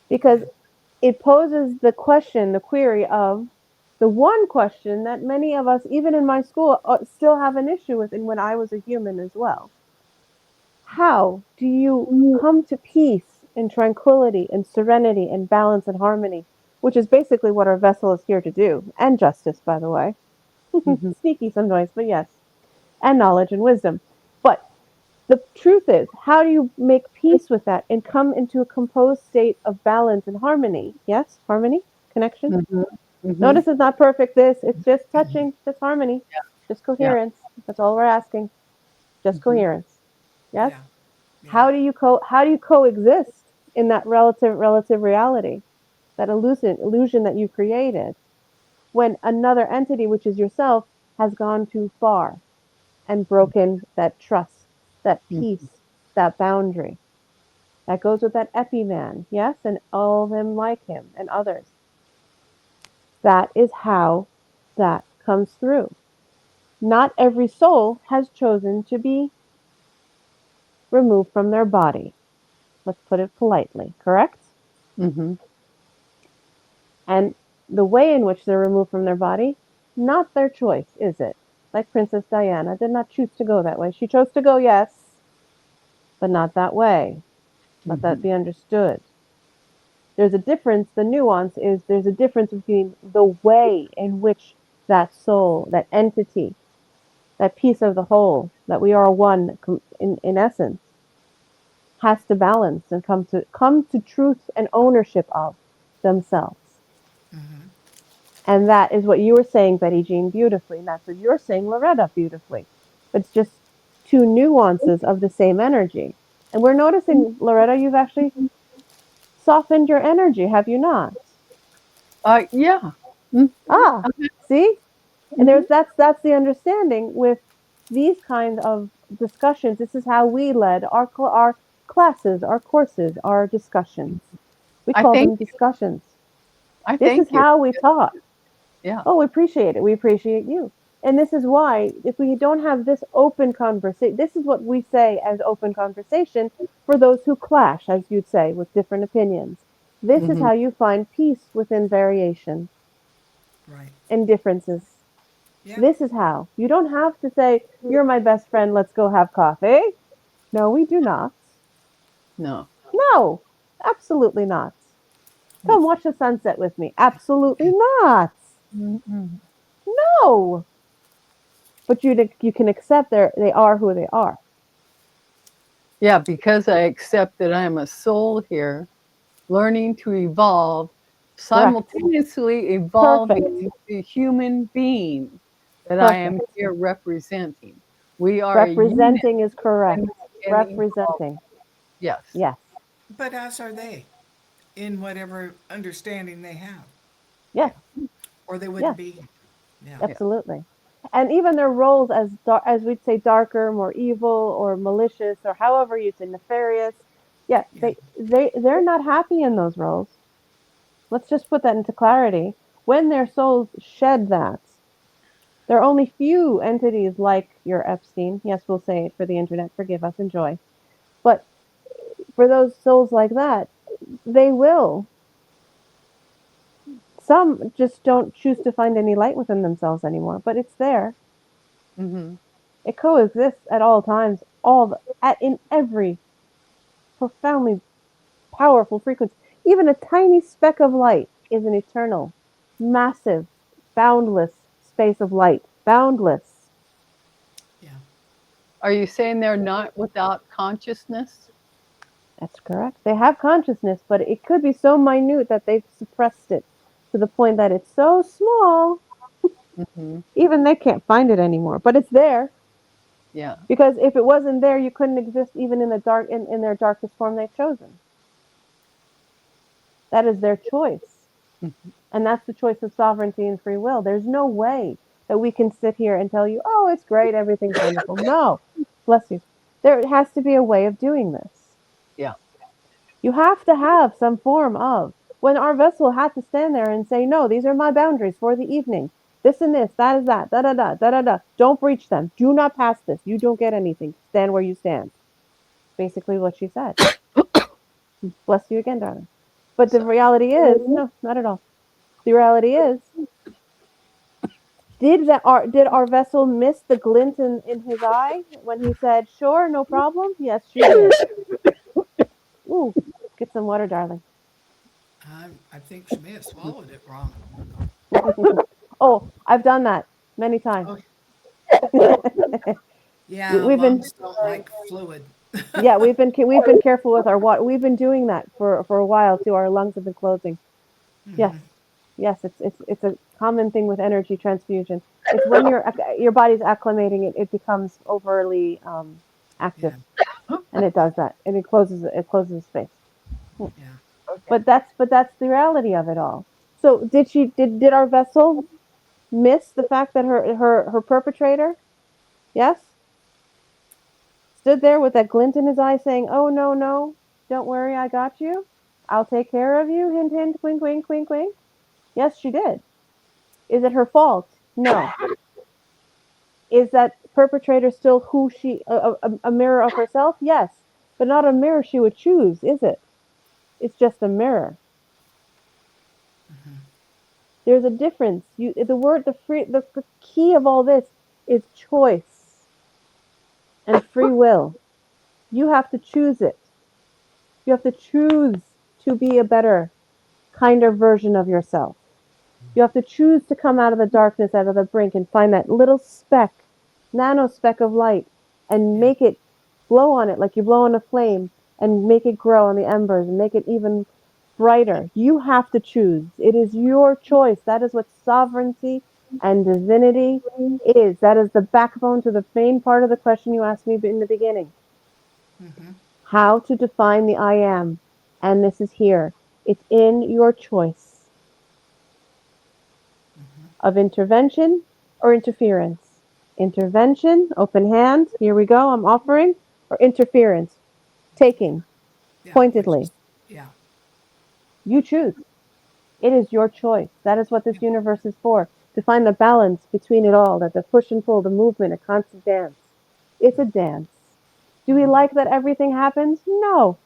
Because Yeah. it poses the question, the query of the one question that many of us, even in my school, still have an issue with, and when I was a human as well. How do you come to peace and tranquility and serenity and balance and harmony, which is basically what our vessel is here to do, and justice, by the way. Hmm. Sneaky some noise, but yes, and knowledge and wisdom. But the truth is, how do you make peace with that and come into a composed state of balance and harmony? Yes, harmony, connection. Hmm. Hmm. Notice it's not perfect, this, it's just touching, just harmony, just Yeah. coherence. That's all we're asking, just Hmm. coherence. Yes? Yeah. Yeah. How do you coexist in that relative reality, that illusion that you created, when another entity, which is yourself, has gone too far and broken that trust, that peace, that boundary? That goes with that epi man, yes, and all of them like him and others. That is how that comes through. Not every soul has chosen to be removed from their body. Let's put it politely, correct? Hmm. And the way in which they're removed from their body, not their choice, is it? Like Princess Diana did not choose to go that way. She chose to go, yes, but not that way. Let that Hmm. be understood. There's a difference. The nuance is there's a difference between the way in which that soul, that entity, that piece of the whole, that we are one in essence, has to balance and come to truth and ownership of themselves. And that is what you were saying, Betty Jean, beautifully. And that's what you're saying, Loretta, beautifully. But it's just two nuances of the same energy. And we're noticing, Loretta, you've actually softened your energy, have you not? Yeah. Hmm. Ah, see? And Hmm. that's the understanding with these kind of discussions. This is how we led our classes, our courses, our discussions. We I call thank them you. discussions. I This is thank you. how we taught. Yeah. Oh, we appreciate it. We appreciate you. And this is why, if we don't have this open conversation, this is what we say as open conversation for those who clash, as you'd say, with different opinions. This is Hmm. how you find peace within variation Right. and differences. Yeah. This is how. You don't have to say, you're my best friend, let's go have coffee. No, we do not. No. No, absolutely not. Come watch the sunset with me. Absolutely not. Mm-mm. No. But you can accept they are who they are. Yeah, because I accept that I am a soul here, learning to evolve, Correct. simultaneously evolving Perfect. into the human being that I am Perfect. here representing. We are a unit Representing is and correct. we can evolve. Representing. Yes. Yes. But as are they, in whatever understanding they have, Yes. or they wouldn't Yes. be. Yeah. Yeah. Absolutely. And even their roles as we'd say darker, more evil, or malicious, or however you say nefarious. Yeah, Yeah. they're not happy in those roles. Let's just put that into clarity. When their souls shed that, there are only few entities like your Epstein. Yes, we'll say it for the internet. Forgive us, enjoy. But for those souls like that, they will Some just don't choose to find any light within themselves anymore, but it's there. Mhm. It coexists at all times, in every profoundly powerful frequency. Even a tiny speck of light is an eternal, massive, boundless space of light. Boundless. Yeah. Are you saying they're not without consciousness? That's correct. They have consciousness, but it could be so minute that they've suppressed it to the point that it's so small, Mhm. even they can't find it anymore. But it's there Yeah. because if it wasn't there, you couldn't exist even in their darkest form they've chosen. That is their choice. Mhm. And that's the choice of sovereignty and free will. There's no way that we can sit here and tell you, oh, it's great, everything's wonderful. No, bless you. There has to be a way of doing this. Yeah. You have to have some form of. When our vessel had to stand there and say, no, these are my boundaries for the evening. This and this, that is that, da da da, da da da. Don't breach them. Do not pass this. You don't get anything. Stand where you stand. Basically, what she said. Bless you again, darling. But the So reality is, no, not at all. The reality is, did our vessel miss the glint in his eye when he said, "Sure, no problem"? Yes, she did. Ooh, get some water, darling. I think she may have swallowed it wrong. Oh, I've done that many times. Oh, we, yeah, we've been lungs don't like fluid. yeah, we've been careful with our water. We've been doing that for a while too. Our lungs have been closing. Yes, yes, it's a common thing with energy transfusion. It's when your body's acclimating, it becomes overly active, Yeah, and it does that, and it closes space. yeah. okay. But that's the reality of it all. So did our vessel miss the fact that her perpetrator, yes, stood there with that glint in his eye saying, "Oh no, no, don't worry, I got you. I'll take care of you." Hint hint, wink wink, wink wink. Yes, she did. Is it her fault? No. Is that perpetrator still who a mirror of herself? Yes, but not a mirror she would choose, is it? It's just a mirror. There's a difference. The word, the key of all this is choice and free will. You have to choose it. You have to choose to be a better, kinder version of yourself. You have to choose to come out of the darkness, out of the brink, and find that little speck, nano speck of light, and Yeah. make it blow on it like you blow on a flame, and make it grow on the embers and make it even brighter. You have to choose. It is your choice. That is what sovereignty and divinity is. That is the backbone to the main part of the question you asked me in the beginning. Mm-hmm. How to define the I am. And this is here. It's in your choice of intervention or interference. Intervention, open hand, here we go, I'm offering, or interference, taking, Yeah, which pointedly. is, yeah, You choose. It is your choice. That is what yeah. this universe is for, to find the balance between it all, that the push and pull, the movement, a constant dance. It's a dance. Do we like that everything happens? No.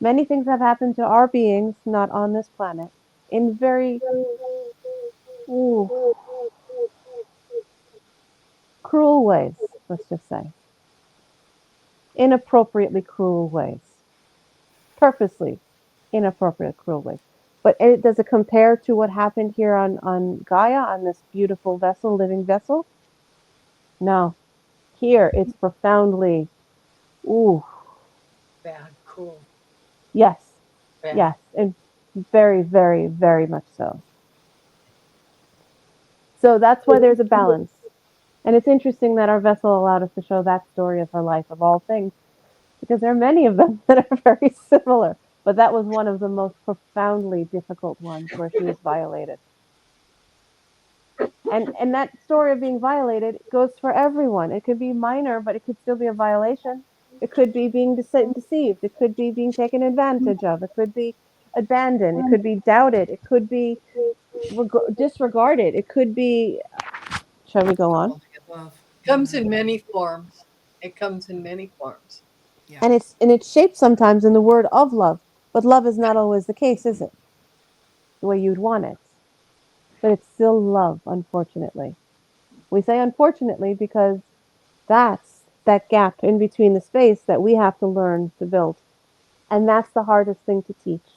Many things have happened to our beings not on this planet in very ooh, cruel ways, let's just say. Inappropriately cruel ways. Purposely inappropriate cruel ways. But does it compare to what happened here on Gaia, on this beautiful vessel, living vessel? No. Here it's profoundly, ooh, Bad. Cool. yes, Bad. yes, and very, very, very much so. So that's why there's a balance. And it's interesting that our vessel allowed us to show that story of her life, of all things, because there are many of them that are very similar. But that was one of the most profoundly difficult ones where she was violated. And that story of being violated goes for everyone. It could be minor, but it could still be a violation. It could be being deceived. It could be being taken advantage of. It could be abandoned. It could be doubted. It could be disregarded. It could be. Shall we go on? All the above. Comes in many forms. It comes in many forms. Yeah. And it's shaped sometimes in the word of love, but love is not always the case, is it? The way you'd want it. but it's still love, unfortunately. We say unfortunately because that's that gap in between the space that we have to learn to build. And that's the hardest thing to teach.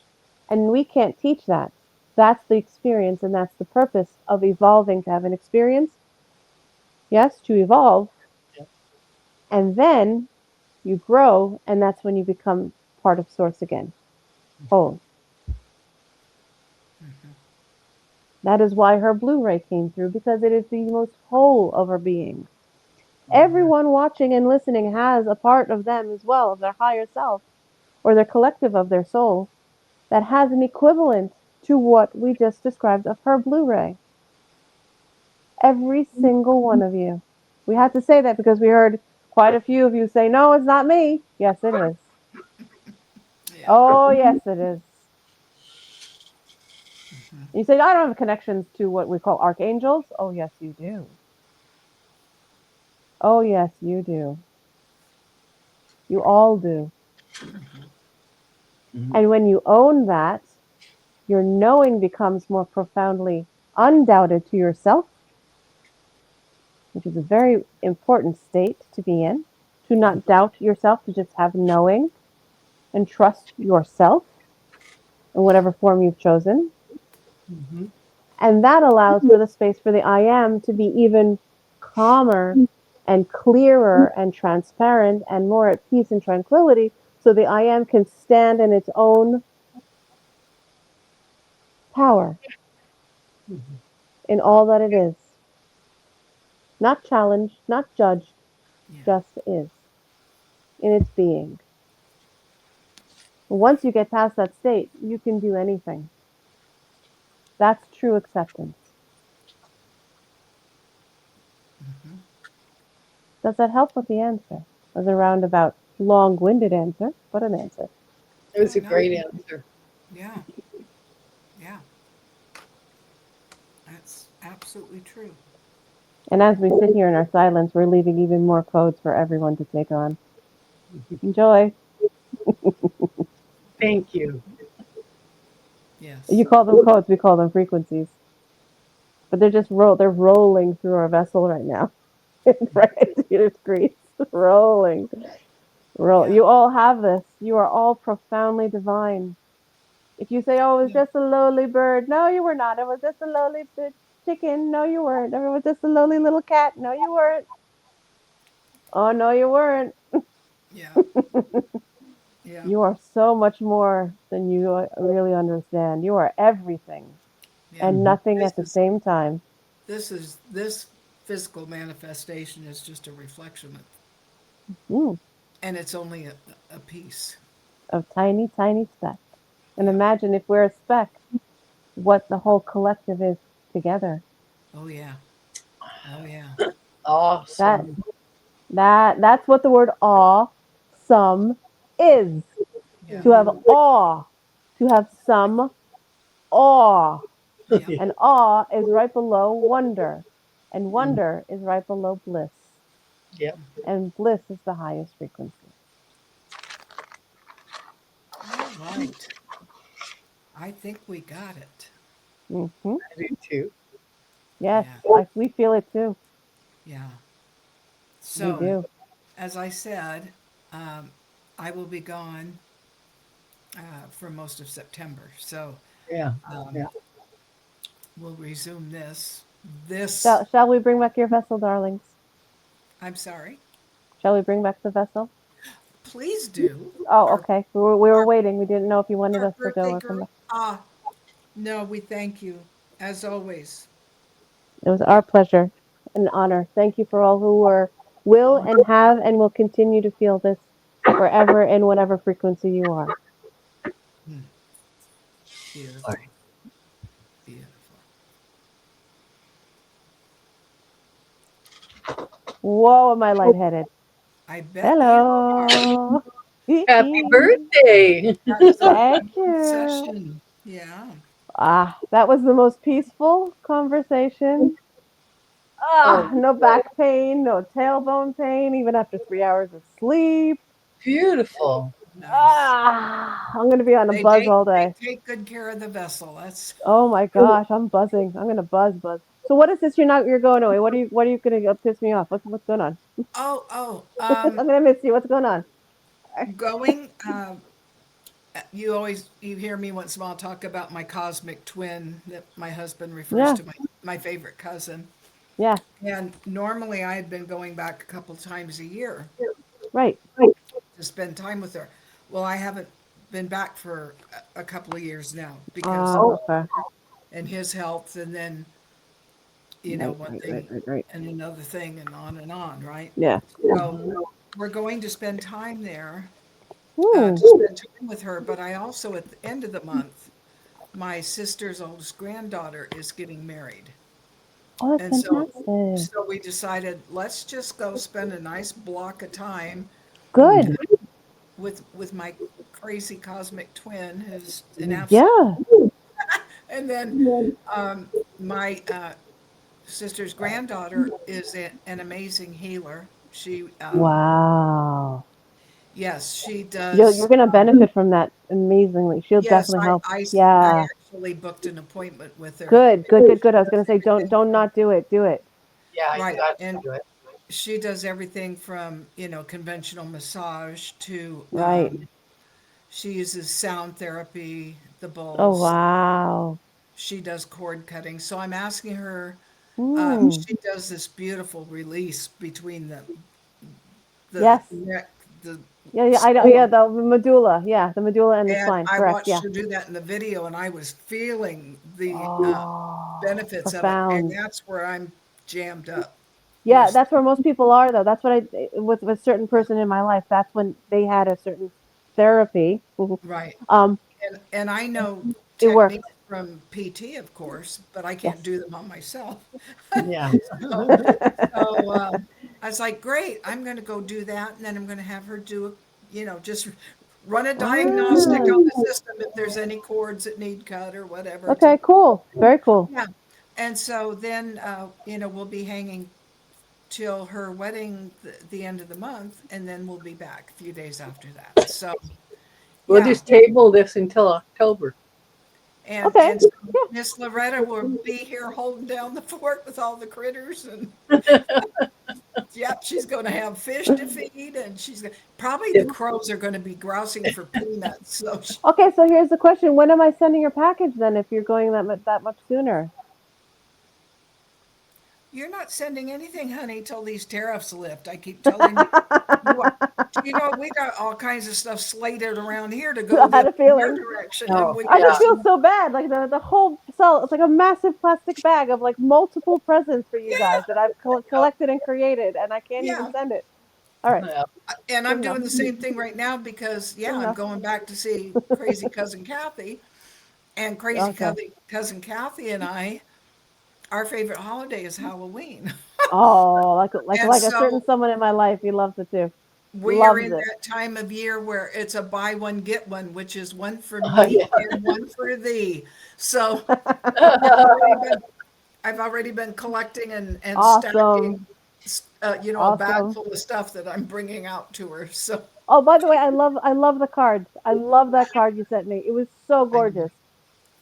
And we can't teach that. That's the experience, and that's the purpose of evolving to have an experience. Yes, to evolve. Yeah. And then you grow, and that's when you become part of Source again, whole. Mm-hmm. That is why her Blu ray came through, because it is the most whole of her being. Mm-hmm. Everyone watching and listening has a part of them as well, of their higher self, or their collective of their soul, that has an equivalent to what we just described of her Blu ray. Every single one of you. We had to say that because we heard quite a few of you say, no, it's not me. Yes, it is. Yeah. Oh, yes, it is. Mm-hmm. You say, I don't have connections to what we call archangels. Oh, yes, you do. Oh, yes, you do. You all do. Mm-hmm. Mhm. And when you own that, your knowing becomes more profoundly undoubted to yourself, which is a very important state to be in, to not doubt yourself, to just have knowing and trust yourself in whatever form you've chosen. Mhm. And that allows for the space for the I am to be even calmer and clearer and transparent and more at peace and tranquility. So the I am can stand in its own power Mhm. in all that it is. Not challenged, not judged, Yeah. just is in its being. Once you get past that state, you can do anything. That's true acceptance. Mm-hmm. Does that help with the answer? It was a roundabout, long winded answer, but an answer. It was Oh a no. great answer. Yeah. Yeah. That's absolutely true. And as we sit here in our silence, we're leaving even more codes for everyone to take on. Enjoy. Thank you. You Yes. call them codes, we call them frequencies. But they're rolling through our vessel right now. Right into your screens. Rolling. Roll. Yeah. You all have this. You are all profoundly divine. If you say, oh, it was Yeah. just a lowly bird, no, you were not. It was just a lowly chicken. No, you weren't. It was just a lowly little cat. No, you weren't. Oh, no, you weren't. Yeah. Yeah. You are so much more than you really understand. You are everything Yeah. and Mhm. nothing This at the is same time. this physical manifestation is just a reflection of, Mm, and it's only a piece. of tiny, tiny speck. And Yeah. imagine if we're a speck, what the whole collective is together. Oh yeah. Oh yeah. That Awesome. that's what the word awe some is. Yeah. To have awe, to have some awe. Yep. And awe is right below wonder. And wonder is right below bliss. Yep. And bliss is the highest frequency. All right. I think we got it. Hmm. I do too. Yes, Yeah. we feel it too. Yeah. We So, do. as I said, um, I will be gone for most of September. So, Yeah. um, Yeah. we'll resume this. This, Shall we bring back your vessel, darlings? I'm sorry. Shall we bring back the vessel? Please do. Oh, Our okay. We were our waiting. We didn't know if you wanted our us to go birthday or come girl. back. Ah, no, we thank you as always. It was our pleasure and honor. Thank you for all who will Oh, and have and will continue to feel this wherever and whatever frequency you are. Hmm, boy. beautiful, beautiful. Whoa, am I lightheaded? I bet you are. Hello. Happy birthday. That was a Thank beautiful you. session. Yeah, That was the most peaceful conversation. Oh, No good. back pain, no tailbone pain, even after 3 hours of sleep. Beautiful. Nice. I'm gonna be on a buzz all They day. take good care of the vessel. That's Oh my gosh, I'm buzzing. I'm gonna buzz. So what is this? You're going away. What are you gonna piss me off? What's going on? oh. I'm gonna miss you. What's going on? Going. You always you hear me once in a while talk about my cosmic twin that my husband refers Yeah, to my favorite cousin. yeah, And normally I had been going back a couple times a year right. to spend time with her. Well, I haven't been back for a couple of years now because of Okay. and his health, and then one thing Right. and another thing and on, right? Yeah. So Mhm. we're going to spend time there Ooh. to spend time with her. But I also, at the end of the month, my sister's oldest granddaughter is getting married. Oh, that's And so, fantastic. so we decided, let's just go spend a nice block of time Good. with my crazy cosmic twin, who's an absolute. Yeah. And then my sister's granddaughter is an amazing healer. Wow. Yes, she You're does. gonna benefit from that amazingly. She'll Yes, definitely help. I Yeah. actually booked an appointment with her. Good. I was gonna say, don't not do it. Do it. Yeah, you Right, got to and do it. she does everything from conventional massage to Right. she uses sound therapy, the Oh bowls. wow. She does cord cutting. So I'm asking her. Hmm. She does this beautiful release between the Yes. neck, the Yeah. I know. spine, Yeah. The medulla. Yeah. The medulla and the and spine. I Correct. watched Yeah. her do that in the video, and I was feeling the Oh, benefits of it, and profound. that's where I'm jammed up. Yeah, Is that's where most people are though. That's what I with a certain person in my life. That's when they had a certain therapy. right. um, And I know it techniques worked. from PT, of course, but I Yes. can't do them on myself. Yeah. So, so I was like, great, I'm going to go do that, and then I'm going to have her just run a diagnostic Ah, on the system if there's any cords that need cut or whatever. okay, cool. Very cool. Yeah. And so then, we'll be hanging till her wedding, the end of the month, and then we'll be back a few days after that. So, We'll yeah. just table this until October. Okay. And so Yeah. Miss Loretta will be here holding down the fort with all the critters, and yep, she's going to have fish to feed, and probably the crows are going to be grousing for peanuts. So Okay, so here's the question. When am I sending your package then if you're going that much sooner? you're not sending anything, honey, till these tariffs lift. I keep telling you. You are- we got all kinds of stuff slated around here to go I had the a your feeling. direction, and Oh, we I got yeah. just feel some. so bad. Like the whole cell, it's like a massive plastic bag of like multiple presents for you Yeah, guys that I've collected and created, and I can't even yeah. send it. All right, Yeah. And good I'm enough. doing the same thing right now because, Good yeah, I'm enough. going back to see crazy cousin Kathy, and crazy Okay. cousin Kathy and I, our favorite holiday is Halloween. Oh, And like a certain so someone in my life, he loves it too. we are Loves in it. that time of year where it's a buy one, get one, which is one for Yeah. me and one for thee. So I've already been, I've already been collecting and stacking, Awesome. a bag Awesome. full of stuff that I'm bringing out to her. So Oh, by the way, I love the cards. I love that card you sent me. It was so I know, gorgeous.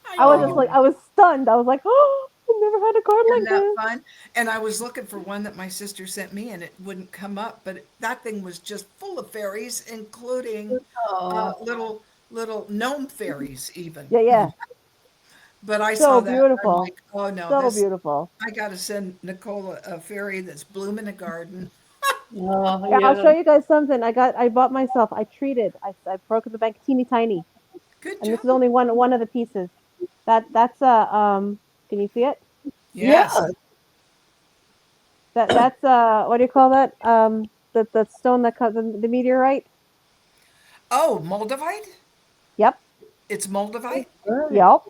I I know was you just Oh, like will. I was stunned. I was like, "Oh, I never had a card Isn't like that this." fun? And I was looking for one that my sister sent me, and it wouldn't come up. But that thing was just full of fairies, including oh, little gnome fairies, even. Yeah. But I So saw that, and I'm beautiful. like, oh no, So this beautiful. I got to send Nicole a fairy that's blooming a garden. oh, Yeah, I'll yeah. show you guys something. I bought myself. I treated. I broke the bank teeny tiny, Good and job. this is only one of the pieces. That's Can you see it? Yeah. Yes. That's what do you call that? The stone that comes the meteorite. Oh, Moldavite? Yep. It's Moldavite? Right. Yep.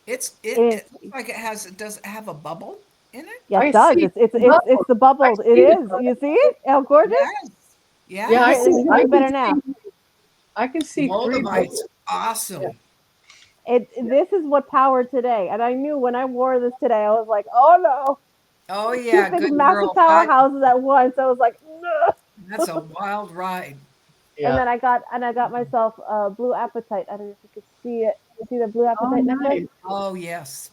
It It looks like it does it have a bubble in it? Yeah, I it does. see It's bubbles. the I bubbles. It see the is. bubbles. You see it? How gorgeous? Yes. Yeah, Okay, Yes. let me see better now. I can see three Moldavite's bubbles. Yeah. awesome. This is what powered today, and I knew when I wore this today, I was like, oh no, Oh two yeah, big good massive girl. But powerhouses at once. I was like, no. that's a wild ride. And Yeah. then I got myself a blue apatite. I don't know if you can see it. You see the blue Oh, apatite necklace? nice. Oh, yes.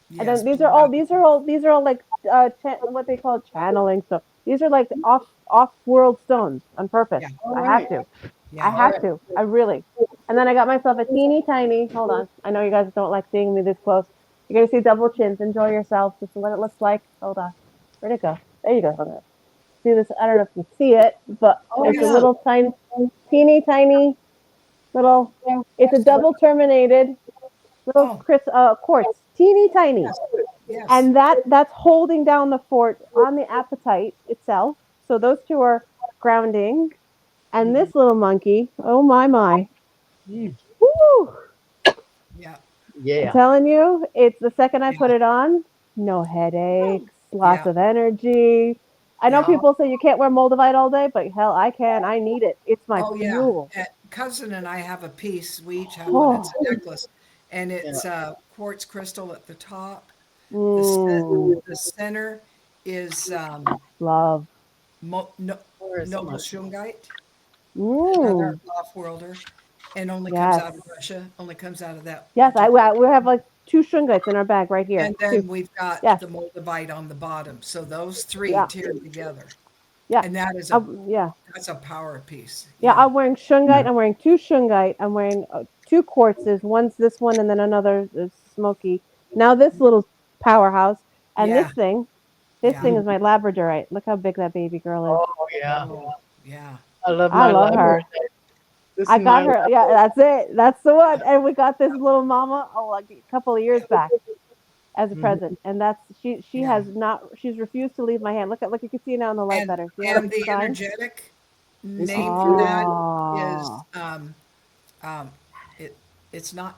And Yes, then blue apple. these are all like what they call channeling stuff. These are like off world stones on purpose. Yeah, All I have right. to. I yeah. All have right. to. I really. And then I got myself a teeny tiny. Hold on. I know you guys don't like seeing me this close. You're gonna see double chins. Enjoy yourself. This is what it looks like. Hold on. Where'd it go? There you go. Hold on. See this? I don't know if you see it, but Oh, it's a yeah. little tiny, teeny tiny little. It's a double terminated little Oh, quartz, teeny tiny, yes, yes. and that's holding down the fort on the apatite itself. So those two are grounding, and Hmm. this little monkey, oh my, Mm, woo! Yeah, I'm yeah. telling you, it's the second I yeah, put it on, no headaches, lots yeah, of energy. I know yeah. Oh, people say you can't wear moldavite all day, but hell, I can. I need it. It's my Oh, yeah. fuel. Cousin and I have a piece. We each have one. It's Oh, a necklace, and yeah. it's quartz crystal at the top. The cen- mm, the center is love. mo- no, Where is noble my? shungite, another Mm, off-worlder, and only comes yes. out of Russia. Only comes out of that Yes, particular. we have like two shungites in our bag right here. And Two. then we've got Yes. the moldavite on the bottom. So those three Yeah. tier together, Yeah. and Yeah. that's a power piece. Yeah. Yeah, I'm wearing shungite. I'm wearing two shungite. I'm wearing two quartzes. One's this one, and then another is smoky. Now this little powerhouse, and yeah, this yeah. thing is my labradorite. Look how big that baby girl is. Oh, yeah. Oh, yeah. I love I my love Labrador. her. This I is got my her. Yeah, that's it. That's the one. And we got this little mama like a couple of years Yeah, back as a Mhm. present, and that's she yeah. has not she's refused to leave my hand. Look, you can see now in the light And better. See how and it the shines? energetic This is name for that beautiful. is Oh um it it's not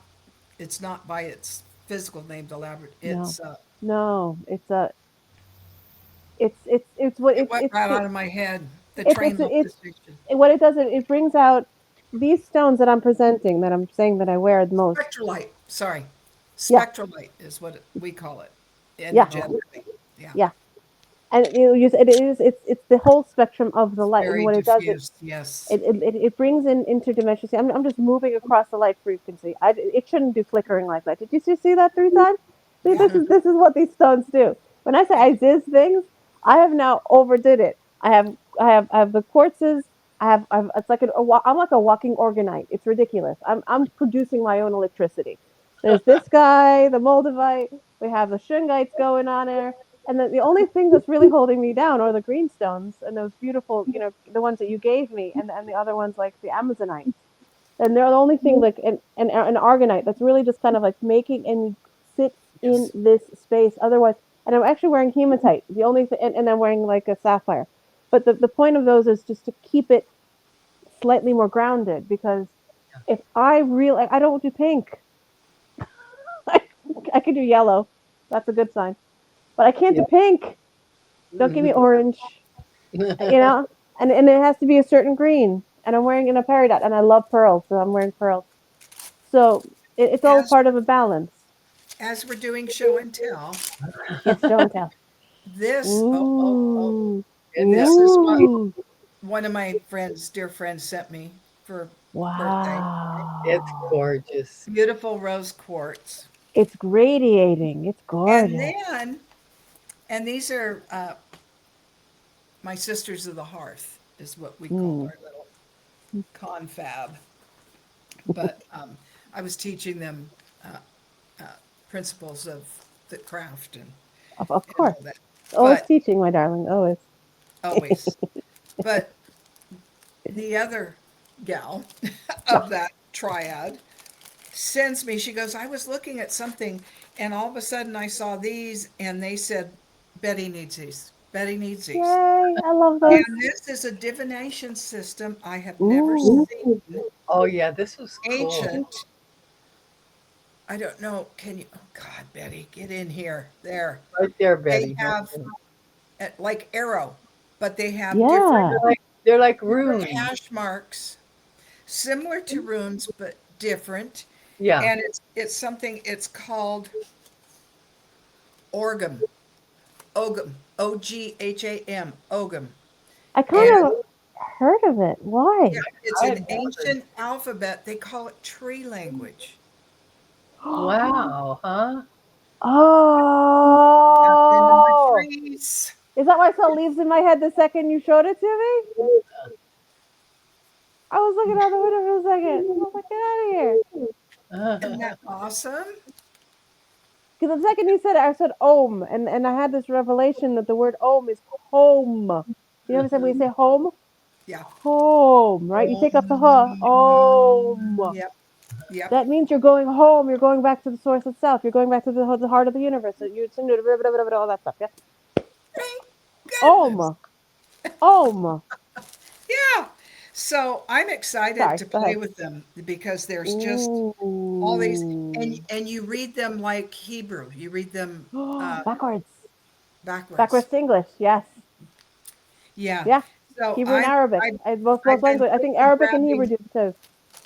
by its physical name, the Labrador. no, It's no, it's what it went right out of my head. The train left the it's station. what it does. It brings out these stones that I'm presenting, that I'm saying that I wear the most. Spectralite. Sorry, Yeah, spectralite is what we call it yeah, Oh, energetically. Yeah, yeah. And it's the whole spectrum of the it's light, and very what it does, diffused. Yes. it brings in interdimensional. See, I'm just moving across the light frequency. It shouldn't do flickering like that. Did you just see that 3 times? See, Yeah. this is what these stones do. When I say Yeah. I ziz things, I have now overdid it. I have the quartzes. It's like I'm like a walking organite. It's ridiculous. I'm producing my own electricity. There's this guy, the Moldavite. We have the Shungites going on there. And then the only thing that's really holding me down are the greenstones and those beautiful, the ones that you gave me, and the other ones like the Amazonites. And they're the only thing like an argonite that's really just kind of like making and sits in Yes. this space. Otherwise, and I'm actually wearing hematite. The only thing, and I'm wearing like a sapphire. But the point of those is just to keep it slightly more grounded, because if I really, I don't do pink. I can do yellow. That's a good sign. But I can't yeah. do pink. Don't give me orange. You know, and it has to be a certain green. And I'm wearing in a peridot, and I love pearls, so I'm wearing pearls. So it's all As part of a balance. we're doing show and tell, Yes, show and tell. this Ooh, this Goodness. is what ooh, one of my friends, dear friends, sent me for birthday. It's wow! gorgeous. Beautiful rose quartz, It's radiating. It's and gorgeous. then these are my sisters of the hearth, is what we call Mm. our little confab. But I was teaching them uh, uh, principles of the craft Of and course, all that. always But teaching, my darling. Always. always, but the other gal of that triad sends me, she goes, I was looking at something and all of a sudden I saw these and they said, Betty needs these. Betty needs these. Yay! I love And those. this is a divination system I have never Ooh, seen. Oh, yeah. This was cool. Ancient. I don't know. Can you? Oh God, Betty, get in here. There. Right there, They Betty. Right have there. like arrow, but they have different yeah. They're like different runes. hash marks, similar to runes but different. Yeah. And it's something. It's called orgum, ogum, OGHAM, ogum, I kind and of. heard of it. Yeah, Why? it's I an had never. ancient alphabet. They call it tree language. Wow, huh? Tapped into my Oh, trees. is that why I saw leaves in my head the second you showed it to me? I was looking out the window for a second. I was like, get out of here. Isn't that awesome? Because the second you said it, I said Om, and I had this revelation that the word Om is home. You know what I'm saying? When you say home, Yeah. home, right? You take out the huh, Om. Yep. Yep. That means you're going home. You're going back to the source itself. You're going back to the heart of the universe. So you're all that stuff. Yeah. Thank goodness. Om. Om. Yeah. So I'm excited Sorry. to Go play ahead. with them because there's just all these, Ooh. and you read them like Hebrew. You read them Backwards. backwards. Backwards to English. Yes. Yeah. Yeah. So Hebrew and Arabic. Most I've been language. I think quickly Arabic and Hebrew do it too. Yeah.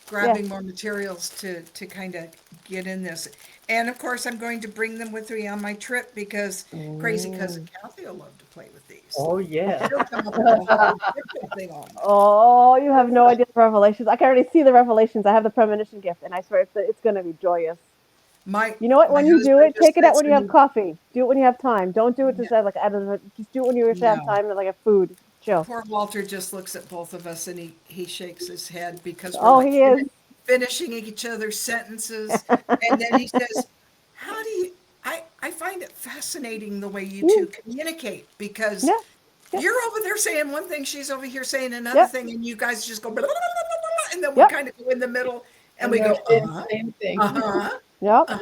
grabbing more materials to kind of get in this. And of course, I'm going to bring them with me on my trip because crazy cousin Mm. Kathy will love to play with these. Oh, yes. She'll come up with a whole different thing on them. Oh, you have no idea the revelations. I can already see the revelations. I have the premonition gift, and I swear it's going to be joyous. You know what? My When you do husband it, just take it out sits when you have and coffee. Do it when you have time. Don't do it no, just as like out of just do it when you wish to have no. time, like a food. Chill. Poor Walter just looks at both of us and he shakes his head because we're Oh, like he is. finishing each other's sentences. And then he says, how do you, I find it fascinating the way you two Mm, communicate because yeah. Yep. you're over there saying one thing, she's over here saying another Yep. thing, and you guys just go, blah, blah, blah, blah, blah, and then we Yep. kind of go in the middle and And we they're go, saying the same uh thing. huh, Yep.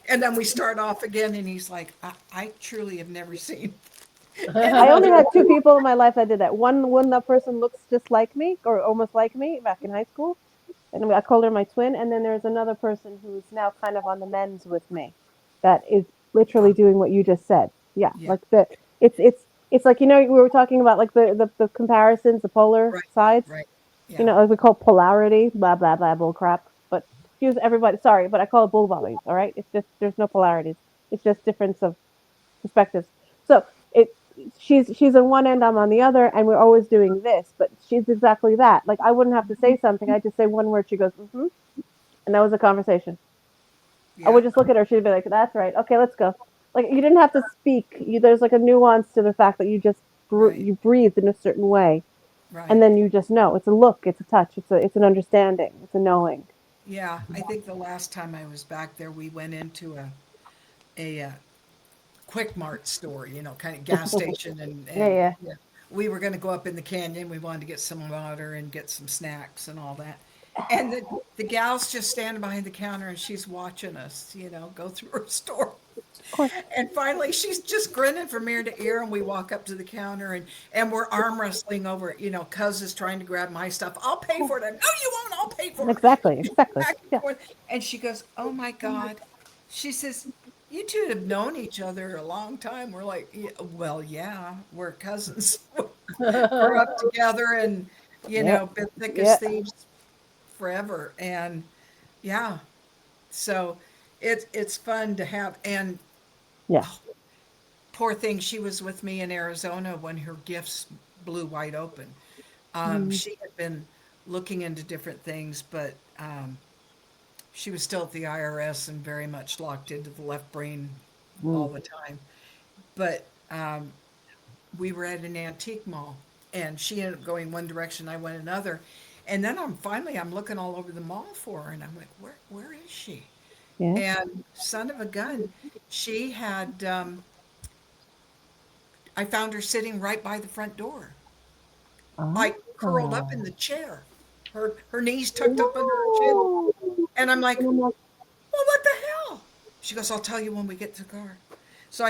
and then we start off again, and he's like, I truly have never seen I anyone. only had two people in my life that did that. One that person looks just like me or almost like me back in high school, and I called her my twin. And then there's another person who's now kind of on the men's with me, that is literally Wow. doing what you just said. Yeah, Yeah. like it's like we were talking about like the comparisons, the polar Right. sides. Right. Yeah. Like we call polarity, blah blah blah, bull crap. But excuse everybody, sorry, but I call it bull volleys. All right, it's just there's no polarities. It's just difference of perspectives. So it she's on one end, I'm on the other, and we're always doing this. But she's exactly that. Like I wouldn't have to say something. I just say one word. She goes, mm-hmm, and that was a conversation. I Yeah. would just look at her. She'd be like, "That's right. Okay, let's go." Like you didn't have to speak. There's like a nuance to the fact that you just Right. you breathed in a certain way, and Right. then you just know. It's a look. It's a touch. It's an understanding. It's a knowing. Yeah. I think the last time I was back there, we went into a quick mart store, kind of gas station, Yeah, and yeah. yeah, we were going to go up in the canyon. We wanted to get some water and get some snacks and all that. And the gal's just standing behind the counter and she's watching us, go through her store. Of course. And finally, she's just grinning from ear to ear, and we walk up to the counter, and we're arm wrestling over it. Cuz is trying to grab my stuff. I'll pay for it. No, you won't. I'll pay for it. Exactly. Exactly. Back and Yeah. forth. And she goes, "Oh my God." She says, "You two have known each other a long time." We're like, "Yeah, well, yeah, we're cousins. Grew up together and, Yep. been thick as Yeah. thieves forever." And yeah, so it's fun to have. And Yeah. poor thing, she was with me in Arizona when her gifts blew wide open. Mm, She had been looking into different things, but she was still at the IRS and very much locked into the left brain all mm, the time. But we were at an antique mall, and she ended up going one direction, I went another. And then I'm looking all over the mall for her, and I'm like, where is she? yeah. And son of a gun, she had I found her sitting right by the front door, like curled up in Oh. the chair, her knees tucked up under her chin. And I'm like, well, what the hell? She goes, I'll tell you when we get to the car. So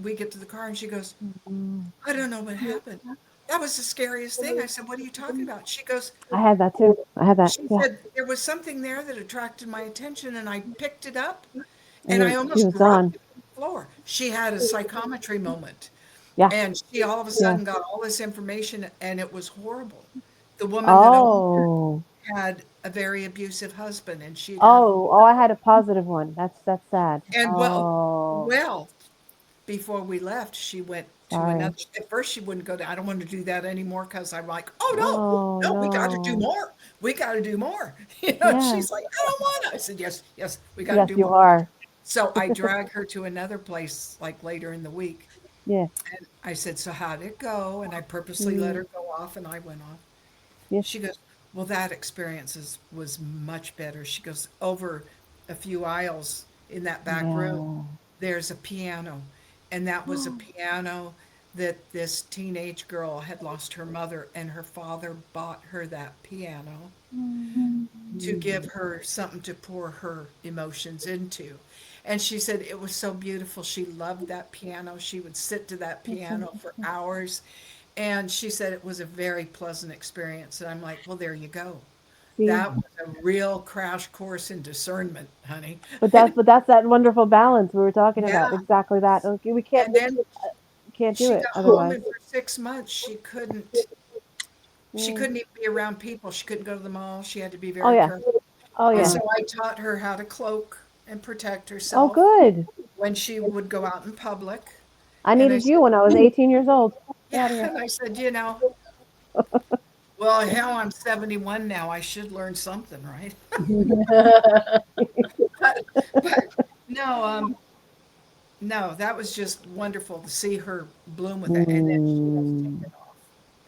we get to the car, and she goes, Mm. I don't know what happened. That was the scariest thing. I said, what are you talking about? She goes, I had that too. I had that. she Yeah. said, there was something there that attracted my attention, and I picked it up, And and I she almost was dropped on. it on the floor. She had a psychometry moment, Yeah. and she all of a Yeah. sudden got all this information, and it was horrible. The woman that owned her Oh. had a very abusive husband, and she'd had a Oh. Oh. I had a positive one. That's sad. and Oh. well, before we left, she went. to another. Sorry. At first, she wouldn't go to. I don't want to do that anymore because I'm like, oh Oh no, no, we got to do no. more. We got to do more. Yeah. She's like, I don't want to. I said, yes, yes, we got to Yes, do you more. are. So I drag her to another place like later in the week. Yes. And I said, so how'd it go? And I purposely let Mm. her go off, and I went off. Yes. She goes, well, that was much better. She goes, over a few aisles in that back room, Yeah. there's a piano. And that was a piano that this teenage girl had lost her mother, and her father bought her that piano to give Mm. her something to pour her emotions into. And she said it was so beautiful. She loved that piano. She would sit to that piano for hours. And she said it was a very pleasant experience. And I'm like, well, there you go. See, That was a real crash course in discernment, honey. but that's that wonderful balance we were talking Yeah. about. Exactly that. Okay, we And then can't do she it got home, otherwise. and for 6 months she Mm. couldn't even be around people. She couldn't go to the mall. She had to be Oh very yeah. careful. Oh And yeah. so I taught her how to cloak and protect Oh herself good. when she would go out in public. I And I needed you said, when I was 18 years old. Get yeah. out of here. And I said, well, hell, I'm 71 now. I should learn something, right? But, but no, no, that was just wonderful to see her bloom with it. And then she has Mm. taken off,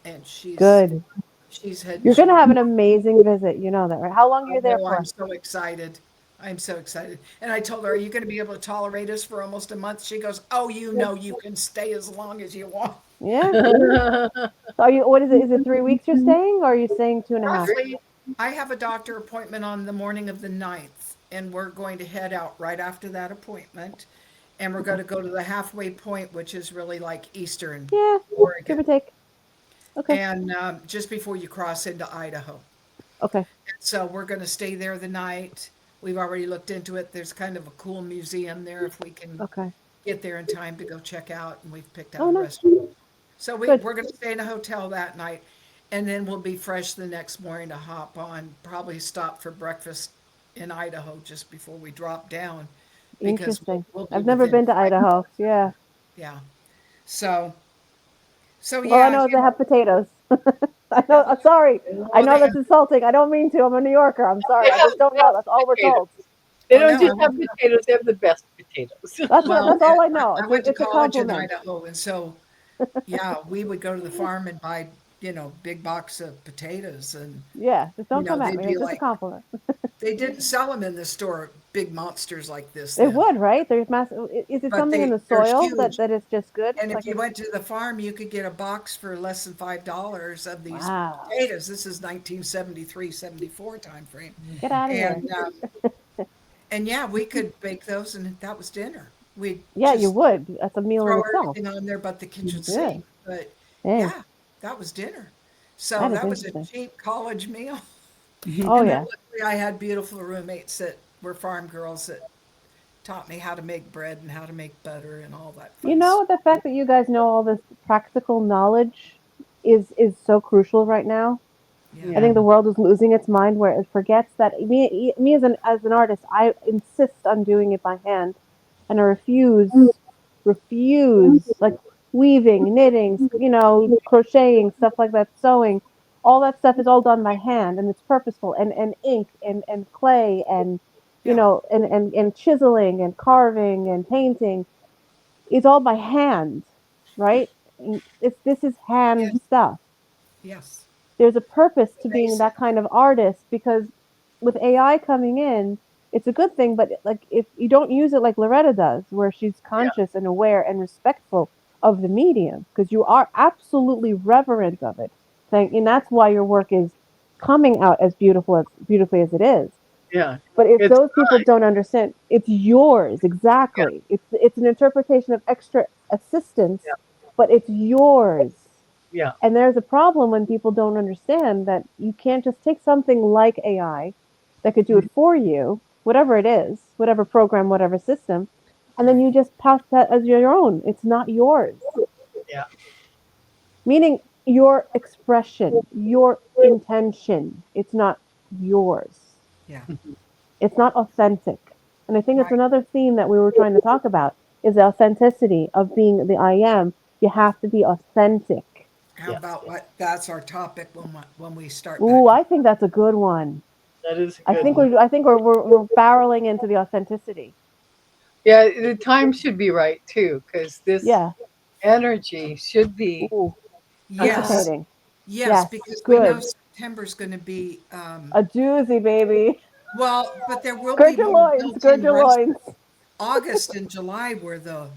and Good. she's heading You're gonna straight. have an amazing visit. You know that, right? How long are I you there know, I'm for? so excited. I'm so excited. And I told her, are you going to be able to tolerate us for almost a month? She goes, oh, you can stay as long as you want. Yeah. So are you? What is it? Is it 3 weeks you're staying, or are you staying 2.5? Roughly, I have a doctor appointment on the morning of the 9th, and we're going to head out right after that appointment. And we're Okay. going to go to the halfway point, which is really like Eastern Yeah. Give Oregon, or take. Okay. and just before you cross into Idaho. Okay. So we're going to stay there the night. We've already looked into it. There's kind of a cool museum there if we can Okay. get there in time to go check out, and we've picked out Oh, a nice. restaurant. So Good. we're going to stay in a hotel that night, and then we'll be fresh the next morning to hop on, probably stop for breakfast in Idaho just before we drop down because Interesting. we'll be I've never within been to 5 hours. Idaho. Yeah. Yeah. So, so Well, I yeah, know they have potatoes. I know. have I'm sorry. I oh, know they have, that's insulting. I don't mean to. I'm a New Yorker. I'm sorry. I Yeah, just don't they have know. That's all we're potatoes. told. They oh don't no, just have potatoes, they have the best potatoes. well, That's all I know. I It's went to a college in compliment. Idaho, and so yeah, we would go to the farm and buy, big box of potatoes, and Yeah. Just don't come at they'd me. be It's just a like, compliment. they didn't sell them in the store, big monsters like this It then, would, right? There's mass. Is it but something in the they're soil huge. that is just good? And if Like you it's went to the farm, you could get a box for less than $5 of these wow. potatoes. This is 1973, 74 time frame. Get out of here. And yeah, we could bake those, and that was dinner. We'd Yeah, you just would. That's a meal in throw itself. everything on there but the kitchen Yeah. sink. But Yeah. yeah, that was dinner. So That is that was a interesting. cheap college meal. Oh And then yeah. luckily I had beautiful roommates that were farm girls that taught me how to make bread and how to make butter and all that You fun know stuff. the fact that you guys know all this practical knowledge is so crucial right now. Yeah. I Yeah. think the world is losing its mind where it forgets that me as an artist, I insist on doing it by hand, and I refuse like weaving, knitting, crocheting, stuff like that, sewing. All that stuff is all done by hand, and it's purposeful, and ink and clay and Yeah. and chiseling and carving and painting. It's all by hand, right? This is hand Yes. stuff. Yes. There's a purpose The to being that basics. kind of artist because with AI coming in, it's a good thing, but like if you don't use it like Loretta does, where she's Yeah. conscious and aware and respectful of the medium, because you are absolutely reverent of it. And that's why your work is coming out as beautifully as it is. Yeah. But if It's those people don't understand, it's yours yeah, exactly. It's an interpretation of extra assistance, yeah, but it's yours. yeah. And there's a problem when people don't understand that you can't just take something like AI that could do Mhm. it for you, whatever it is, whatever program, whatever system, and then Right. you just pass that as your own. It's not yours. Yeah. Meaning your expression, your intention. It's not yours. Yeah. Mhm. It's not authentic. And I think it's Right. another theme that we were trying to talk about is the authenticity of being the I am. You have to be authentic. How Yes, about what? That's our topic when we start Ooh, back. I think that's a good one. that is a I good think one. we're barreling into the authenticity. Yeah, the time should be right too, because this Yeah. energy should be Ooh, Yes, dissipating. yes, Yes, because we know good. September's going to be, A doozy, baby. well, but there will be Gird your more loins, gird built-in your rest. loins. August and July were the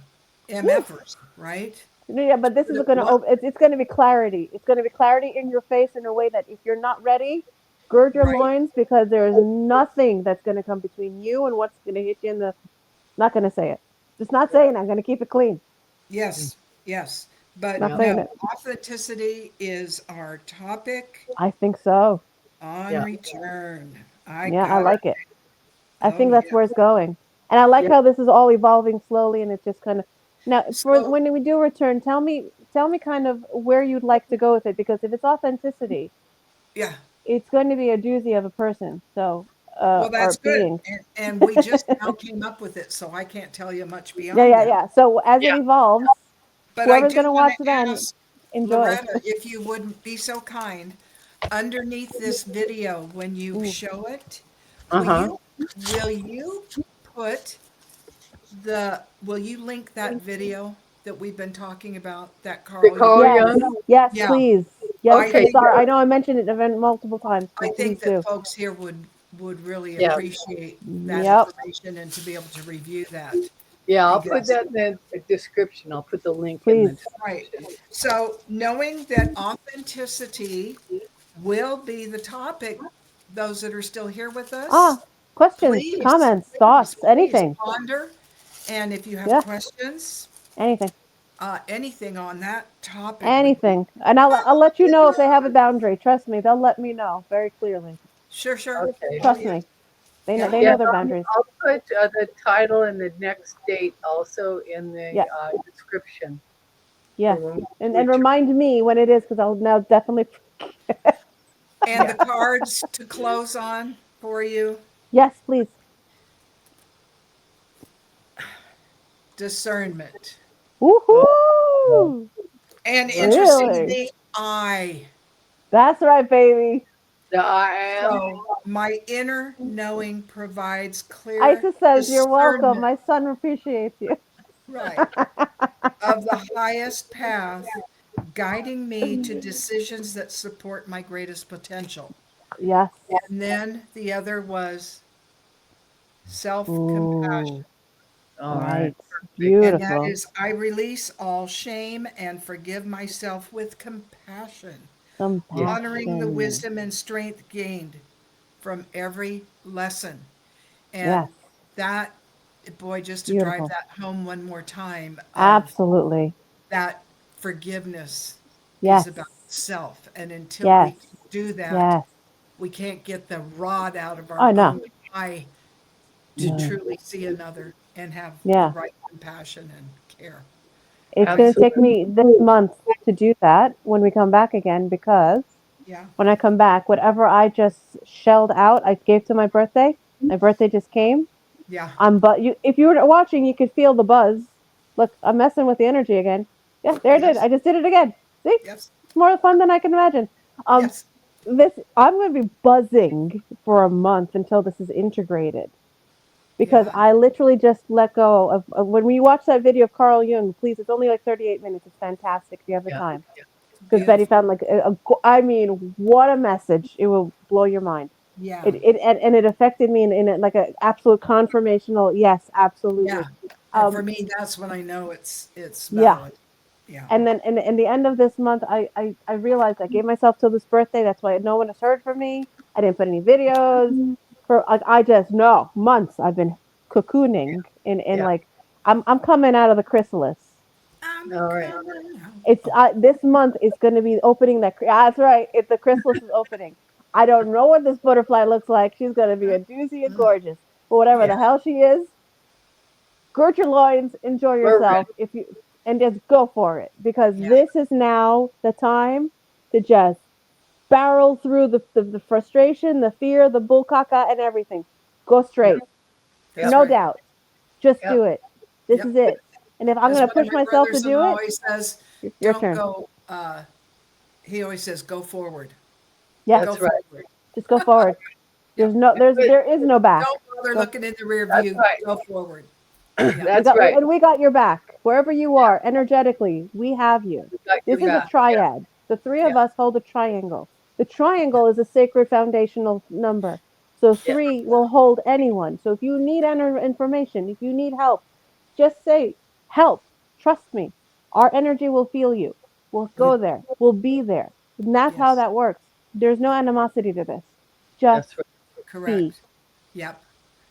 Woo. MFers, right? Yeah, but this is going to What? it's going to be clarity. It's going to be clarity in your face in a way that if you're not ready, gird your Right. loins because there is nothing that's going to come between you and what's going to hit you in the. Not going to say it. Just not saying it. I'm going to keep it clean. Yes, yes. But Not yeah, saying no, it. authenticity is our topic I think so. on yeah, return. I Yeah, I got it. like it. I Oh, think that's where yes. it's going. And I like yeah. how this is all evolving slowly and it's just kind of now for So, when we do return, tell me kind of where you'd like to go with it because if it's authenticity, yeah. it's going to be a doozy of a person. So Well, that's or good. being. And we just now came up with it, so I can't tell you much Yeah, beyond yeah, that. yeah. So as it evolves, But I whoever's do going to want watch to then, ask enjoy. Loretta if you wouldn't be so kind. Underneath this video, when you Ooh. show it, will Uh-huh. you put will you link that video that we've been talking about, that The Carl Jung? Carl Yes, Jung. yes, Yeah, please. Yes, I Okay, I'm think sorry. good. I know I mentioned it event multiple times, I but think please that do. folks here would really Yeah, appreciate that Yep, information and to be able to review that yeah. I'll put because that in the description. I'll put the link in the please. right. description. So knowing that authenticity will be the topic, those that are still here with us, Ah, questions, please, comments, thoughts, please anything. ponder. And if you have Yeah, questions, anything. anything on that topic would be Anything. And I'll let you know if they have a boundary. Trust me, they'll let me know very clearly. sure, sure. Okay. Oh, Trust yeah. me. Yeah. They Yeah, know their boundaries. I'll put the title and the next date also in the Yeah. description for Yes. when And we return. remind me when it is because I'll now definitely And the Yeah. cards to close on for you, Yes, please. discernment. Oh, Woohoo! And interestingly, Really? the I. That's right, baby. the I am. So my inner knowing provides clear Isis says you're welcome. discernment, My son appreciates you. right, of the highest path, guiding me to decisions that support my greatest potential. Yes. And then the other was self-compassion. Ooh, All right. right. Perfect. And that Beautiful. is, I release all shame and forgive myself with compassion, Yeah. honoring the Compassion. wisdom and strength gained from every lesson. And Yes. that, boy, just to drive Beautiful. that home one more time of Absolutely. that forgiveness is Yes. about self. And until we Yes. can do that, Yes. we can't get the rod out of our Oh no. own eye to No. truly see another and have the Yeah. right compassion and care. It's going to take Absolutely. me this month to do that when we come back again because Yeah, when I come back, whatever I just shelled out, I gave to my birthday. My birthday just came. yeah, But if you were watching, you could feel the buzz. Look, I'm messing with the energy again. Yeah, there it is. yes, I just did it again. See, yes, it's more fun than I can imagine. Um, yes, this I'm going to be buzzing for a month until this is integrated because yeah, I literally just let go of when we watch that video of Carl Jung. Please, it's only like 38 minutes. It's fantastic if you have the Yeah. time. Yeah. Because Betty beautiful. found like I mean, what a message! It will blow your mind. Yeah, And it affected me in like a absolute confirmational yes, yeah. absolutely. And for Um, me, that's when I know it's yeah, valid. Yeah, and then in the end of this month, I realized I gave myself till this birthday. That's why no one has heard from me. I didn't put any videos for like I just no months. I've been cocooning in Yeah. like I'm coming out of the chrysalis. I'm All right. coming out. It's Oh, this month is going to be opening that. That's right. It the chrysalis is opening. I don't know what this butterfly looks like. She's going to be a doozy and gorgeous, but whatever yeah, the Yeah. hell she is, gird your loins, enjoy We're yourself. ready. If you and just go for it because yeah, this is now the time to just barrel through the frustration, the fear, the bullcaca, and everything. Go Yep. straight, that's Yep. no right. doubt. Just Yep. do it. This Yep. is it. And if I'm As going to one of push my myself to do brothers-in-law it, always says, your don't turn. go. He always says, go forward. Yeah, Go That's right. forward. just go forward. Yeah. Good. There is no back. Don't bother Go. looking in the rear That's view. right. Go forward. Yeah. We That's got right. and we got your back wherever you Yeah, are energetically. We have you. we got your This is a back. Yeah, triad. The three Yeah. of us hold a triangle. The triangle is a sacred foundational number. So yeah. three will hold anyone. So if you need information, if you need help, just say help. Trust me. Our energy will feel you. We'll Yeah. go there. We'll be there. And that's how Yes. that works. There's no animosity to this. Just That's right. be. Correct. Yep.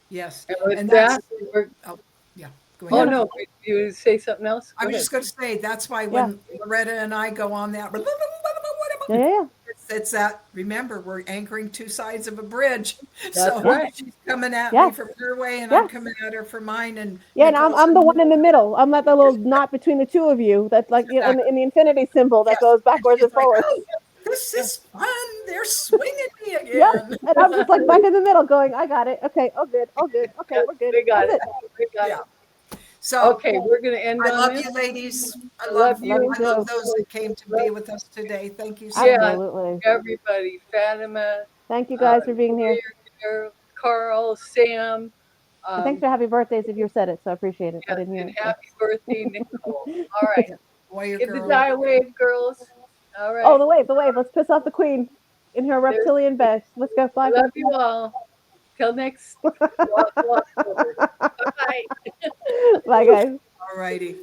Yes. And with And that, that's, we're. oh, yeah. Go No, Oh ahead. no. no, you say something else? I Go was ahead. just going to say that's why Yeah. when Loretta and I go on that, Yeah, yeah, yeah. it's that. Remember, we're anchoring two sides of a bridge, That's so Yeah. right. she's coming at me Yes. from her way, and I'm Yes. coming at her from mine. And Yeah, and Nicole's I'm the in the one in the middle. middle. I'm not the little knot between the two of you. That's like Exactly. in the infinity symbol that Yes. goes And backwards she's and like, forwards. "Oh, this Yeah. is fun. They're swinging me Yep. again." And I'm just like back in the middle going, I got it. Okay. Oh, good. Oh, good. Okay, Yeah, we're good. we got That's it. it. We got Yeah. it. So Okay, we're gonna end I on love this. you, ladies. I love Love you you. I love too. those that came to be with us today. Thank you so Yeah, much. Absolutely. everybody. Fatima, Thank you guys for being here. Warrior, Carl, Sam. And thanks Um, for happy birthdays if you said it. So I appreciate it. I yes, didn't hear and it. So. happy birthday, Nicole. All right, Yeah. Warrior give the girl. dial wave, girls. All Oh, right, the wave, the wave. Let's piss off the queen in her there's. reptilian bed. Let's go. I Bye. love you all. Till next October. Bye. Bye, guys. All righty.